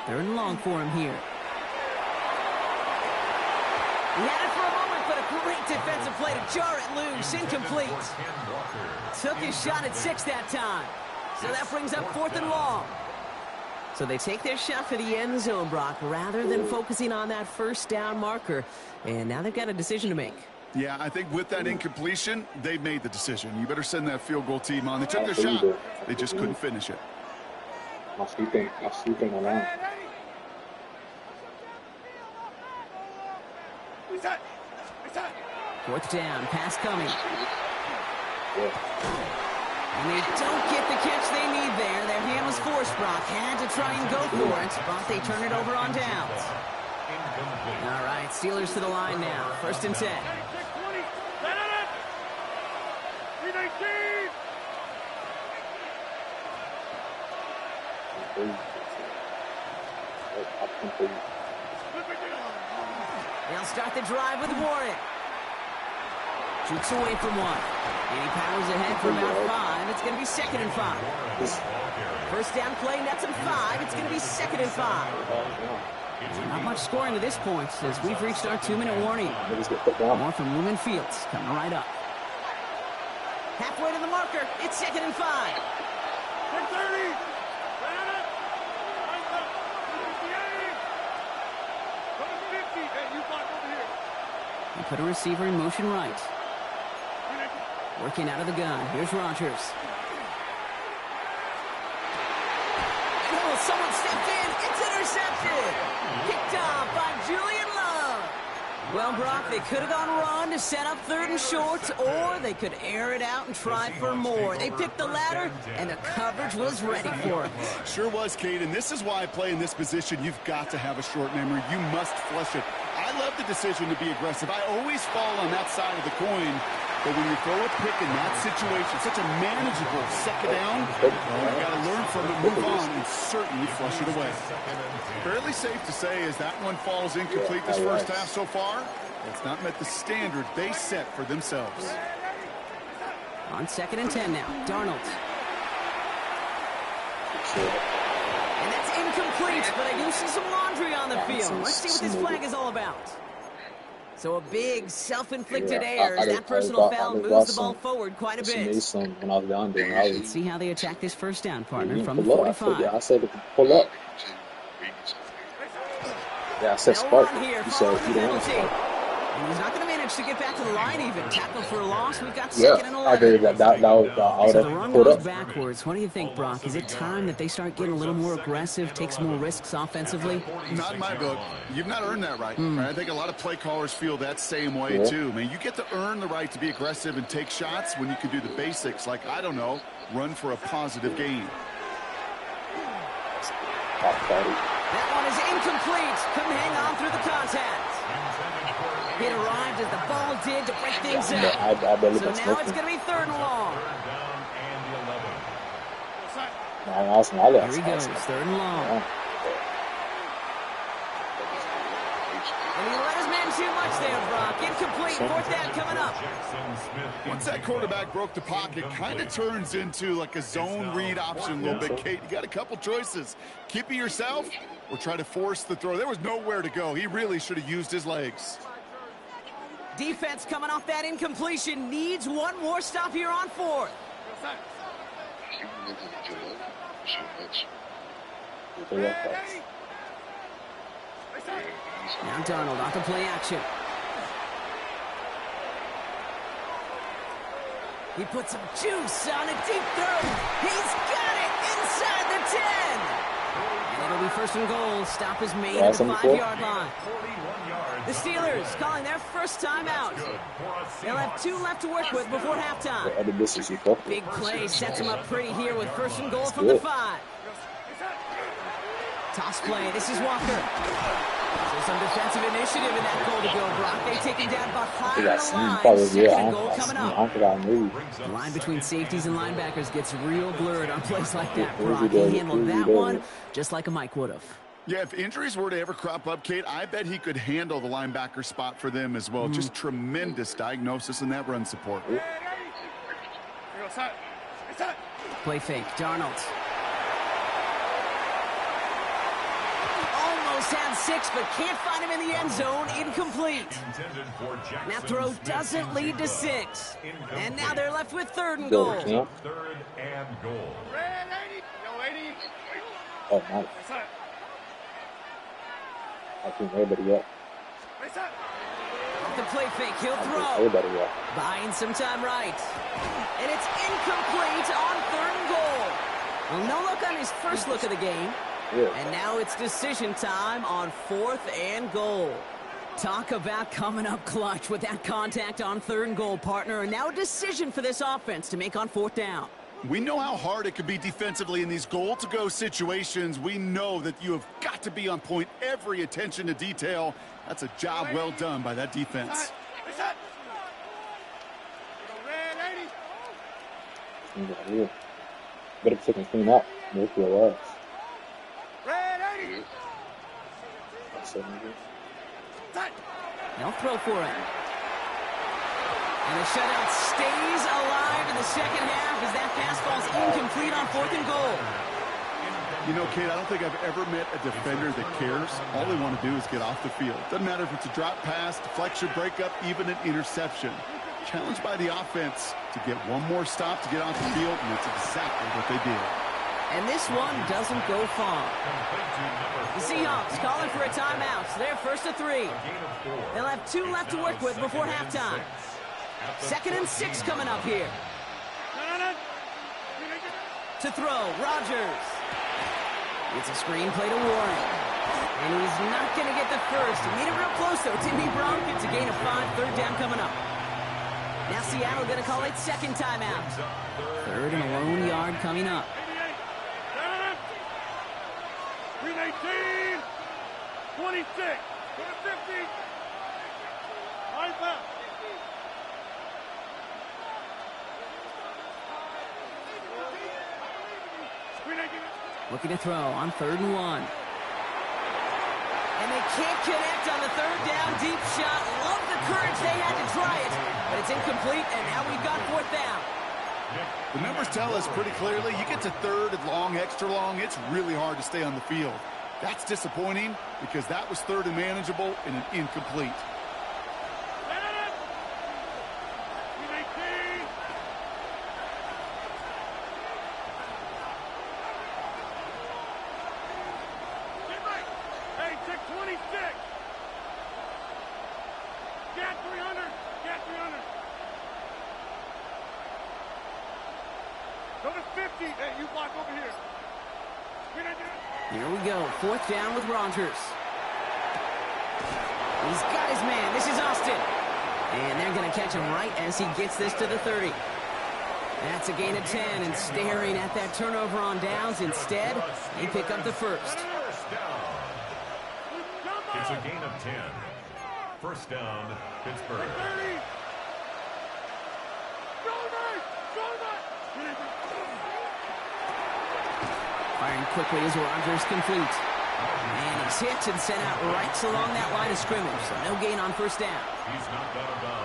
3rd and long for him here. He had it for a moment, but a great defensive play to jar it loose. Incomplete. Took his shot at 6 that time. So that brings up 4th and long. So they take their shot for the end zone, Brock, rather than focusing on that 1st down marker. And now they've got a decision to make. Yeah, I think with that incompletion, they've made the decision. You better send that field goal team on. They took their shot. They just couldn't finish it. I'm sweeping around. Fourth down, pass coming. Yeah. And they don't get the catch they need there. Their hand was forced, Brock. Had to try and go for it, but they turn it over on downs. All right, Steelers to the line now. First and 10. They'll start the drive with Warren. Shoots away from one. And he powers ahead for about 5. It's going to be 2nd and 5. First down play, nets him 5. It's going to be 2nd and 5. Not much scoring to this point as we've reached our 2-minute warning. More from Lumen Fields coming right up. Halfway to the marker. It's 2nd and 5. 10-30. He put a receiver in motion right. Working out of the gun. Here's Rodgers. Oh, someone stepped in. It's intercepted. Picked off by Julian Love. Well, Brock, they could have gone run to set up 3rd and short, or they could air it out and try for more. They picked the latter, and the coverage was ready for it. Sure was, Kate, and this is why I play in this position. You've got to have a short memory. You must flush it. I love the decision to be aggressive. I always fall on that side of the coin. But when you throw a pick in that situation, such a manageable 2nd down, you've got to learn from it, move on, and certainly flush it away. Fairly safe to say as that one falls incomplete this first half so far, it's not met the standard they set for themselves. On 2nd and 10 now, Darnold. And that's incomplete, but I do see some laundry on the field. Let's see what this flag is all about. So a big self-inflicted error as that personal foul moves the ball forward quite a bit. When I was down there, Let's see how they attack this first down, partner, from the 45. Yeah, I said pull up. Yeah, I said spark. Here, You said you don't. And he's not going to manage to get back to the line even. Tackle for a loss. We've got 2nd and 11. I agree that was So the run goes backwards. What do you think, Brock? Is it time that they start getting a little more aggressive, take some more risks offensively? Not in my book. You've not earned that right. I think a lot of play callers feel that same way, too. I mean, you get to earn the right to be aggressive and take shots when you can do the basics, like, I don't know, run for a positive gain. That one is incomplete. Couldn't hang on through the contact. It arrived as the ball did to break things up. So now it's going to be 3rd and long. Here he goes, 3rd and long. And he let his man too much there, Brock. Incomplete, 4th down coming up. Once that quarterback broke the pocket, kind of turns into like a zone read option a little bit, Kate. You got a couple choices. Keep it yourself or try to force the throw. There was nowhere to go. He really should have used his legs. Defense coming off that incompletion needs one more stop here on 4th. Now Darnold off the play action. He puts some juice on a deep throw. He's got it inside the 10. And it'll be 1st and goal. Stop is made at the 5-yard line. The Steelers calling their first time out. They'll have 2 left to work with before halftime. Big play sets them up pretty here with 1st and goal from the 5. Toss play. This is Walker. So some defensive initiative in that goal to go, Brock. They take him down behind the line. 2nd and goal coming up. The line between safeties and linebackers gets real blurred on plays like that, Brock. He handled that one just like a Mike would have. Yeah, if injuries were to ever crop up, Kate, I bet he could handle the linebacker spot for them as well. Just tremendous diagnosis in that run support. Play fake, Darnold. Almost had 6, but can't find him in the end zone. Incomplete. That throw doesn't lead to 6. And now they're left with 3rd and goal. 3rd and goal. Oh, nice. I think everybody up. The play fake, he'll throw. Everybody up. Buying some time right. And it's incomplete on 3rd and goal. Well, no look on his first look of the game. Yeah. And now it's decision time on 4th and goal. Talk about coming up clutch with that contact on 3rd and goal, partner. And now a decision for this offense to make on 4th down. We know how hard it can be defensively in these goal-to-go situations. We know that you have got to be on point, every attention to detail. That's a job well done by that defense. Better pick and clean up. Make your legs. They'll throw for it. And the shutout stays alive in the second half as that pass falls incomplete on 4th and goal. You know, Kate, I don't think I've ever met a defender that cares. All they want to do is get off the field. Doesn't matter if it's a drop pass, deflection, breakup, even an interception. Challenged by the offense to get one more stop to get off the field, and that's exactly what they did. And this one doesn't go far. The Seahawks calling for a timeout. So they're 1st and 3. They'll have 2 left to work with before halftime. 2nd and 6 coming up here. To throw, Rodgers. It's a screen play to Warren. And he's not going to get the first. He made it real close, though. Timmy Brown gets a gain of 5. 3rd down coming up. Now Seattle going to call it 2nd timeout. 3rd and a lone yard coming up. 319, 26, 50. Line back. Looking to throw on 3rd and 1. And they can't connect on the 3rd down deep shot. Love the courage they had to try it. But it's incomplete, and now we've got 4th down. The numbers tell us pretty clearly, you get to 3rd and long, extra long, it's really hard to stay on the field. That's disappointing because that was 3rd and manageable and an incomplete. Hey, 626. Get 300. Get 300. Go to 50. Hey, you block over here. Here we go. 4th down with Rodgers. He's got his man. This is Austin. And they're going to catch him right as he gets this to the 30. That's a gain of 10, and staring at that turnover on downs. Instead, they pick up the first. It's a gain of 10. 1st down, Pittsburgh. Firing quickly as Rodgers complete. And he's hit and sent out right along that line of scrimmage. So no gain on 1st down.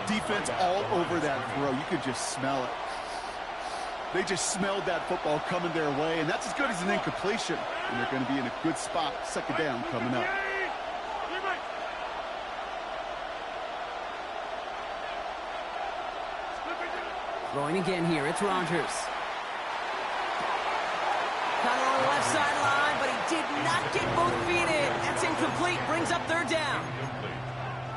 Defense all over that throw. You could just smell it. They just smelled that football coming their way, and that's as good as an incompletion. And they're going to be in a good spot. 2nd down coming up. Throwing again here. It's Rodgers. Kind of on the left sideline, but he did not get both feet in. That's incomplete. Brings up 3rd down.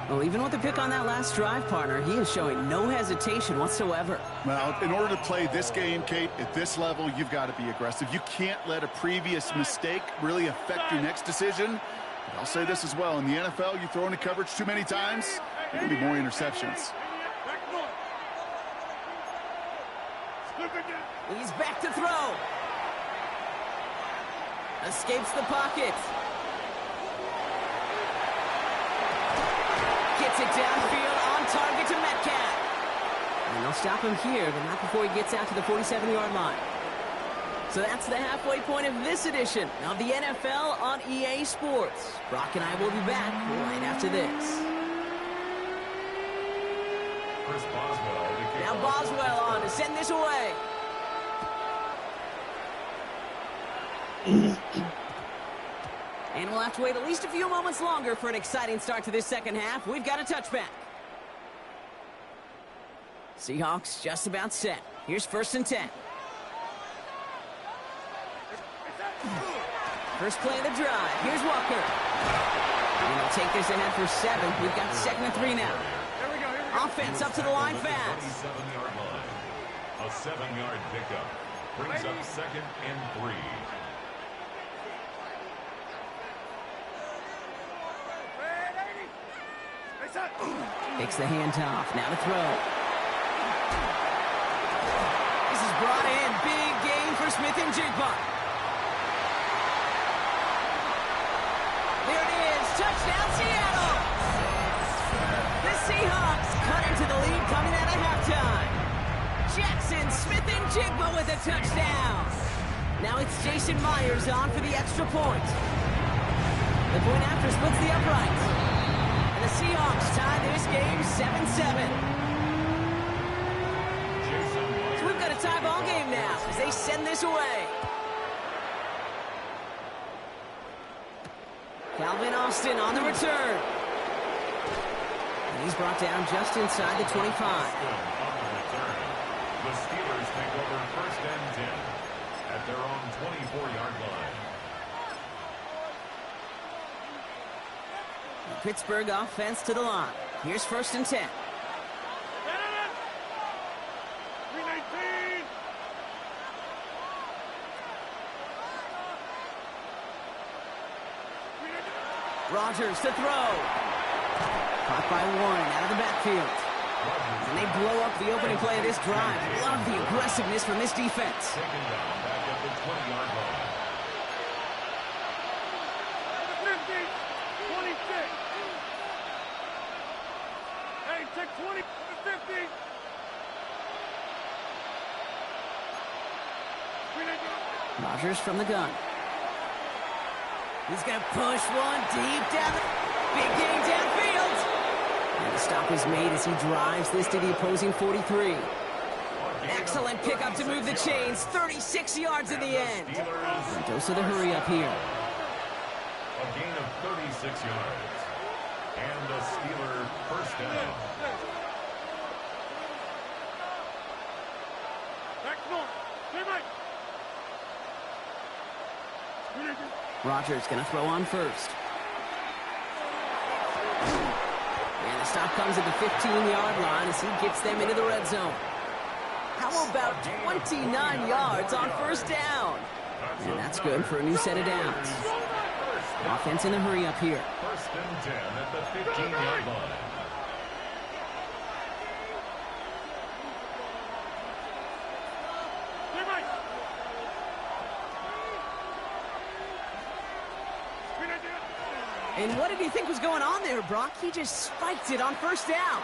Well, even with the pick on that last drive, partner, he is showing no hesitation whatsoever. Well, in order to play this game, Kate, at this level, you've got to be aggressive. You can't let a previous mistake really affect your next decision. But I'll say this as well. In the NFL, you throw into coverage too many times, there will be more interceptions. He's back to throw. Escapes the pocket. Gets it downfield on target to Metcalf. And they'll stop him here, but not before he gets out to the 47-yard line. So that's the halfway point of this edition of the NFL on EA Sports. Brock and I will be back right after this. Now Boswell on to send this away. And we'll have to wait at least a few moments longer for an exciting start to this second half. We've got a touchback. Seahawks just about set. Here's 1st and 10. First play of the drive. Here's Walker. And they'll take this in for 7. We've got 2nd and 3 now. Offense up to the line fast. A 7-yard pickup. Brings up 2nd and 3. Takes the handoff. Now to throw. This is brought in. Big gain for Smith and Jigba. There it is. Touchdown, Seattle. The Seahawks cut into the lead coming out of halftime. Jackson, Smith and Jigba with a touchdown. Now it's Jason Myers on for the extra point. The point after splits the uprights. And the Seahawks tie this game 7-7. So we've got a tie ball game now as they send this away. Calvin Austin on the return. And he's brought down just inside the 25. The Steelers take over 1st and 10 at their own 24-yard line. Pittsburgh offense to the line. Here's 1st and 10. Rodgers to throw. Caught by Warren out of the backfield. And they blow up the opening play of this drive. Love the aggressiveness from this defense. Taken down back at the 20-yard line. 26. Hey, take 20 to 50. Rodgers from the gun. He's going to push one deep down the... Big gain downfield. And the stop is made as he drives this to the opposing 43. Excellent pickup to move the chains. 36 yards in the end. And dose of the hurry up here. A gain of 36 yards. And a Steeler 1st down. Rodgers going to throw on first. And the stop comes at the 15-yard line as he gets them into the red zone. How about 29 yards on 1st down? And that's good for a new set of downs. Offense in the hurry up here. 1st and 10 at the 15-yard line. And what did you think was going on there, Brock? He just spiked it on 1st down.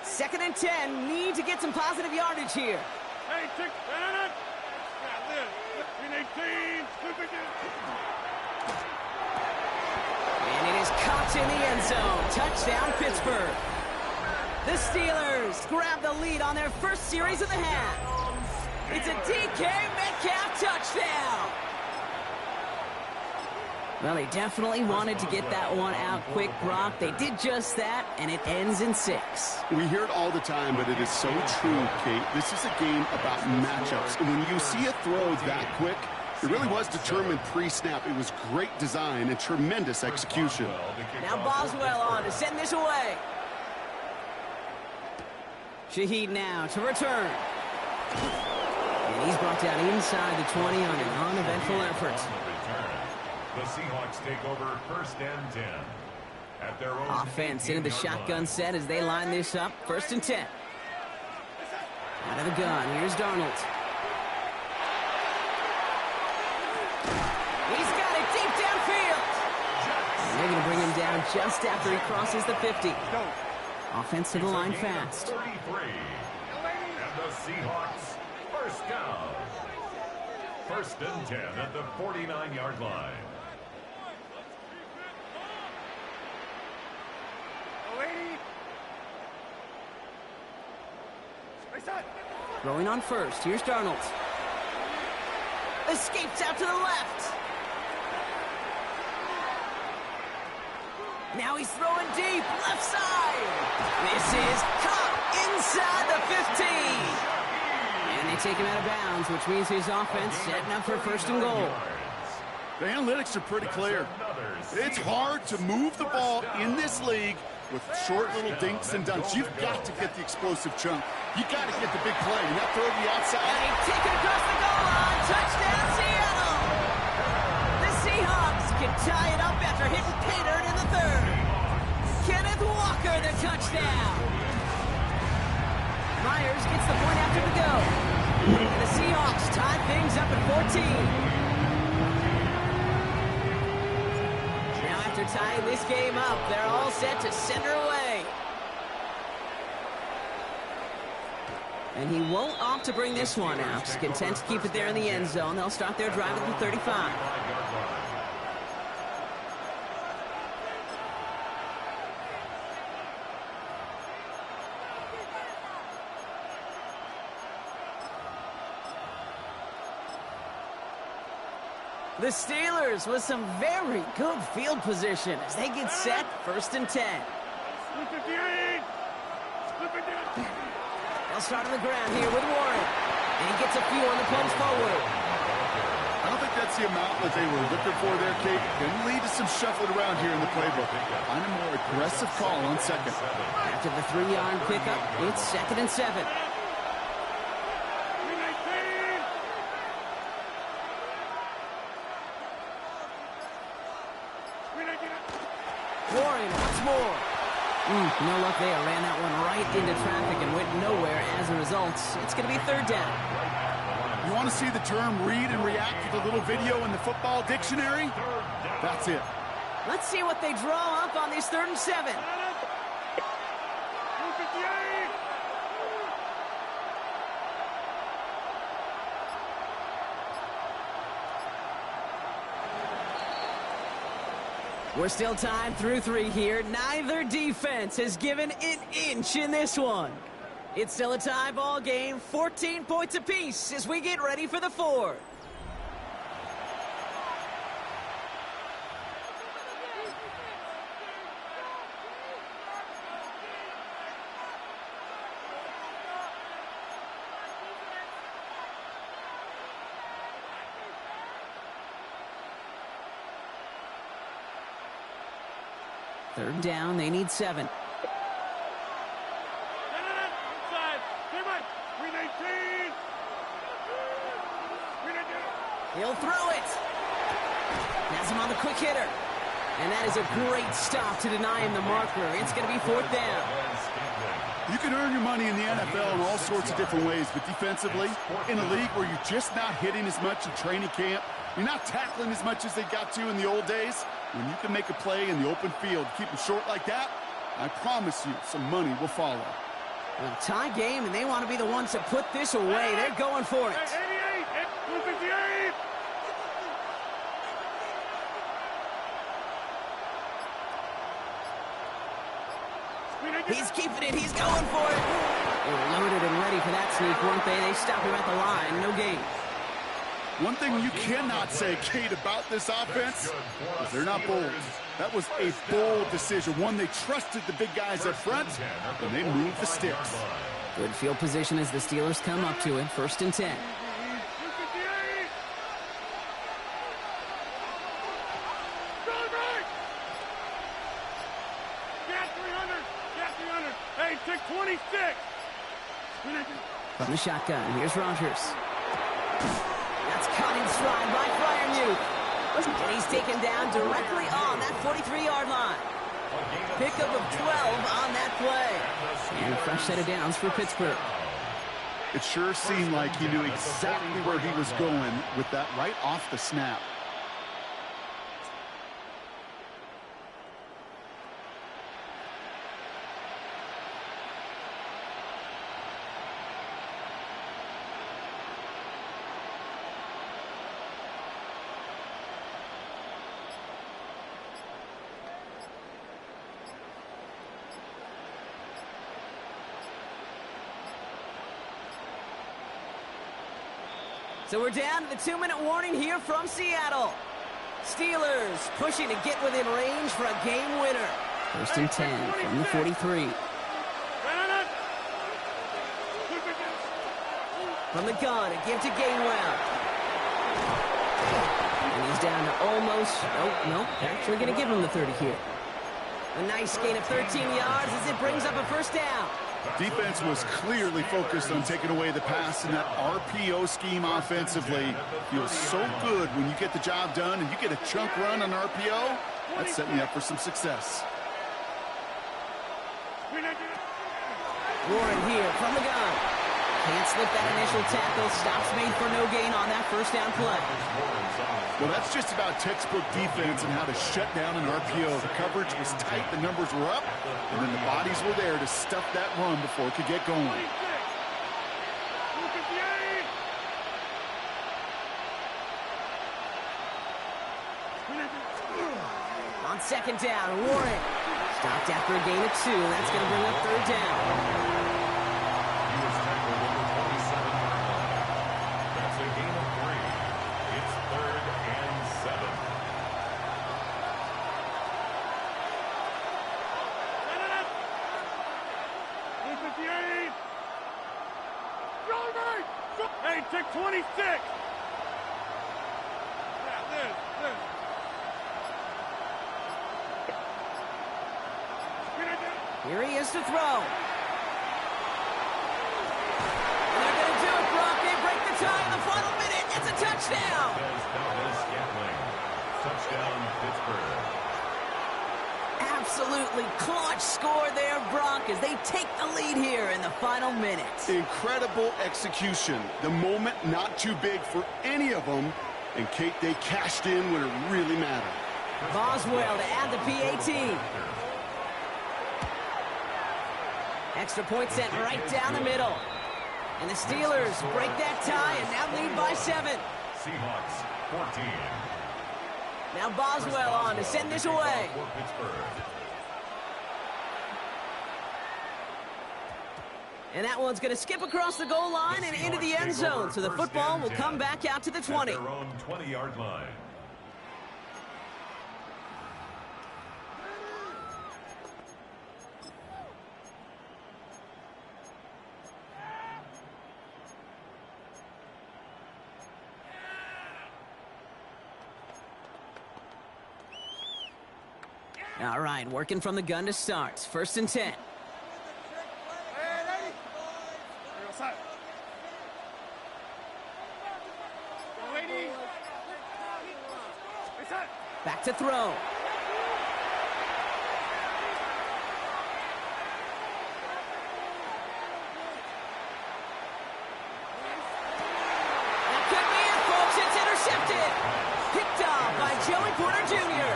Second and 10. Need to get some positive yardage here. Hey, and it is caught in the end zone. Touchdown, Pittsburgh. The Steelers grab the lead on their first series of the half. It's a DK Metcalf touchdown. Well, they definitely wanted to get that one out quick, Brock. They did just that, and it ends in 6. We hear it all the time, but it is so true, Kate. This is a game about matchups. And when you see a throw that quick, it really was determined pre-snap. It was great design and tremendous execution. Now Boswell on to send this away. Shaheed now to return. And he's brought down inside the 20 on an uneventful effort. The Seahawks take over 1st and 10 at their own offense into the shotgun set as they line this up. 1st and 10. Out of the gun. Here's Darnold. He's got it deep downfield. And they're going to bring him down just after he crosses the 50. Offense to the line fast. 33. And the Seahawks 1st down. 1st and 10 at the 49-yard line. Throwing on first. Here's Darnold. Escapes out to the left. Now he's throwing deep. Left side. This is caught inside the 15. And they take him out of bounds, which means his offense setting up for 1st and goal. The analytics are pretty clear. It's hard to move the ball in this league with short little dinks and dunks. You've got to get the explosive chunk. You got to get the big play. And that throw to the outside. And he take it across the goal line. Touchdown, Seattle. The Seahawks can tie it up after hitting pay dirt in the third. Kenneth Walker, the touchdown. Myers gets the point after the go. And the Seahawks tie things up at 14. Now after tying this game up, they're all set to center away. And he won't opt to bring this one out. He's content to keep it there in the end zone. They'll start their drive at the 35. The Steelers with some very good field position as they get set, 1st and 10. They'll start on the ground here with Warren. And he gets a few on the punch forward. I don't think that's the amount that they were looking for there, Kate. Can lead to some shuffling around here in the playbook. Find a more aggressive call on second. After the 3-yard pickup, it's 2nd and 7. Warren once more. No luck there. Ran that one right into traffic and went nowhere as a result. It's going to be 3rd down. You want to see the term read and react with a little video in the football dictionary? That's it. Let's see what they draw up on these 3rd and 7. We're still tied through 3 here. Neither defense has given an inch in this one. It's still a tie ball game, 14 points apiece as we get ready for the 4th. Third down, they need 7. He'll throw it. Has him on the quick hitter. And that is a great stop to deny him the marker. It's going to be 4th down. You can earn your money in the NFL in all sorts of different ways, but defensively, in a league where you're just not hitting as much in training camp, you're not tackling as much as they got to in the old days, when you can make a play in the open field, keep them short like that, I promise you some money will follow. Well, tie game, and they want to be the ones to put this away. They're going for it. He's keeping it. He's going for it. They were loaded and ready for that sneak, weren't they? They stopped him at the line. No gain. One thing you cannot say, Kate, about this offense is they're not bold. That was a bold decision. One, they trusted the big guys up front, and they moved the sticks. Good field position as the Steelers come up to it. 1st and 10. From the shotgun, here's Rodgers. That's caught in stride by Freiermuth. And he's taken down directly on that 43-yard line. Pickup of 12 on that play. And a fresh set of downs for Pittsburgh. It sure seemed like he knew exactly where he was going with that right off the snap. So we're down to the 2-minute warning here from Seattle. Steelers pushing to get within range for a game winner. 1st and 10 from the 43. From the gun, a give to Gainwell. And He's down to almost, no, they're actually going to give him the 30 here. A nice gain of 13 yards as it brings up a first down. Defense was clearly focused on taking away the pass, and that RPO scheme offensively feels so good when you get the job done and you get a chunk run on RPO. That's setting you up for some success. Warren here from the gun. Can't slip that initial tackle. Stops made for no gain on that first down play. Well, that's just about textbook defense and how to shut down an RPO. The coverage was tight, the numbers were up, and then the bodies were there to stuff that run before it could get going. On second down, Warren stopped after a gain of 2, and that's going to bring up third down. Hey, take 26. Yeah, this. Here he is to throw. And they're going to do it, Brock. They break the tie in the final minute. It's a touchdown. Touchdown, Pittsburgh. Absolutely clutch score there, Brock, as they take the lead here in the final minute. Incredible execution. The moment not too big for any of them. And, Kate, they cashed in when it really mattered. Boswell to add the PAT. Extra point sent right down the middle. And the Steelers break that tie and now lead by 7. Seahawks, 14. Now Boswell on to send this away. And that one's going to skip across the goal line and into the end zone. So the football will come back out to the 20. Their own 20-yard line. All right, working from the gun to start. 1st and 10. Back to throw. Now could be it, folks. It's intercepted. Picked off by Joey Porter Jr.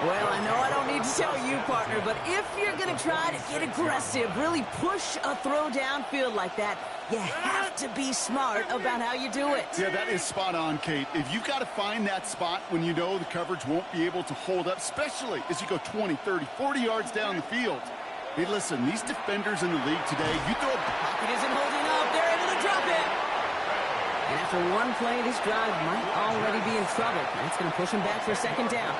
Well, I know I don't need to tell you, partner, but if you're going to try to get aggressive, really push a throw downfield like that, you have to be smart about how you do it. Yeah, that is spot on, Kate. If you've got to find that spot when you know the coverage won't be able to hold up, especially as you go 20, 30, 40 yards down the field. Hey, listen, these defenders in the league today, you throw a... Pocket isn't holding up. They're able to drop it. And after one play, this drive might already be in trouble. That's going to push him back for a second down.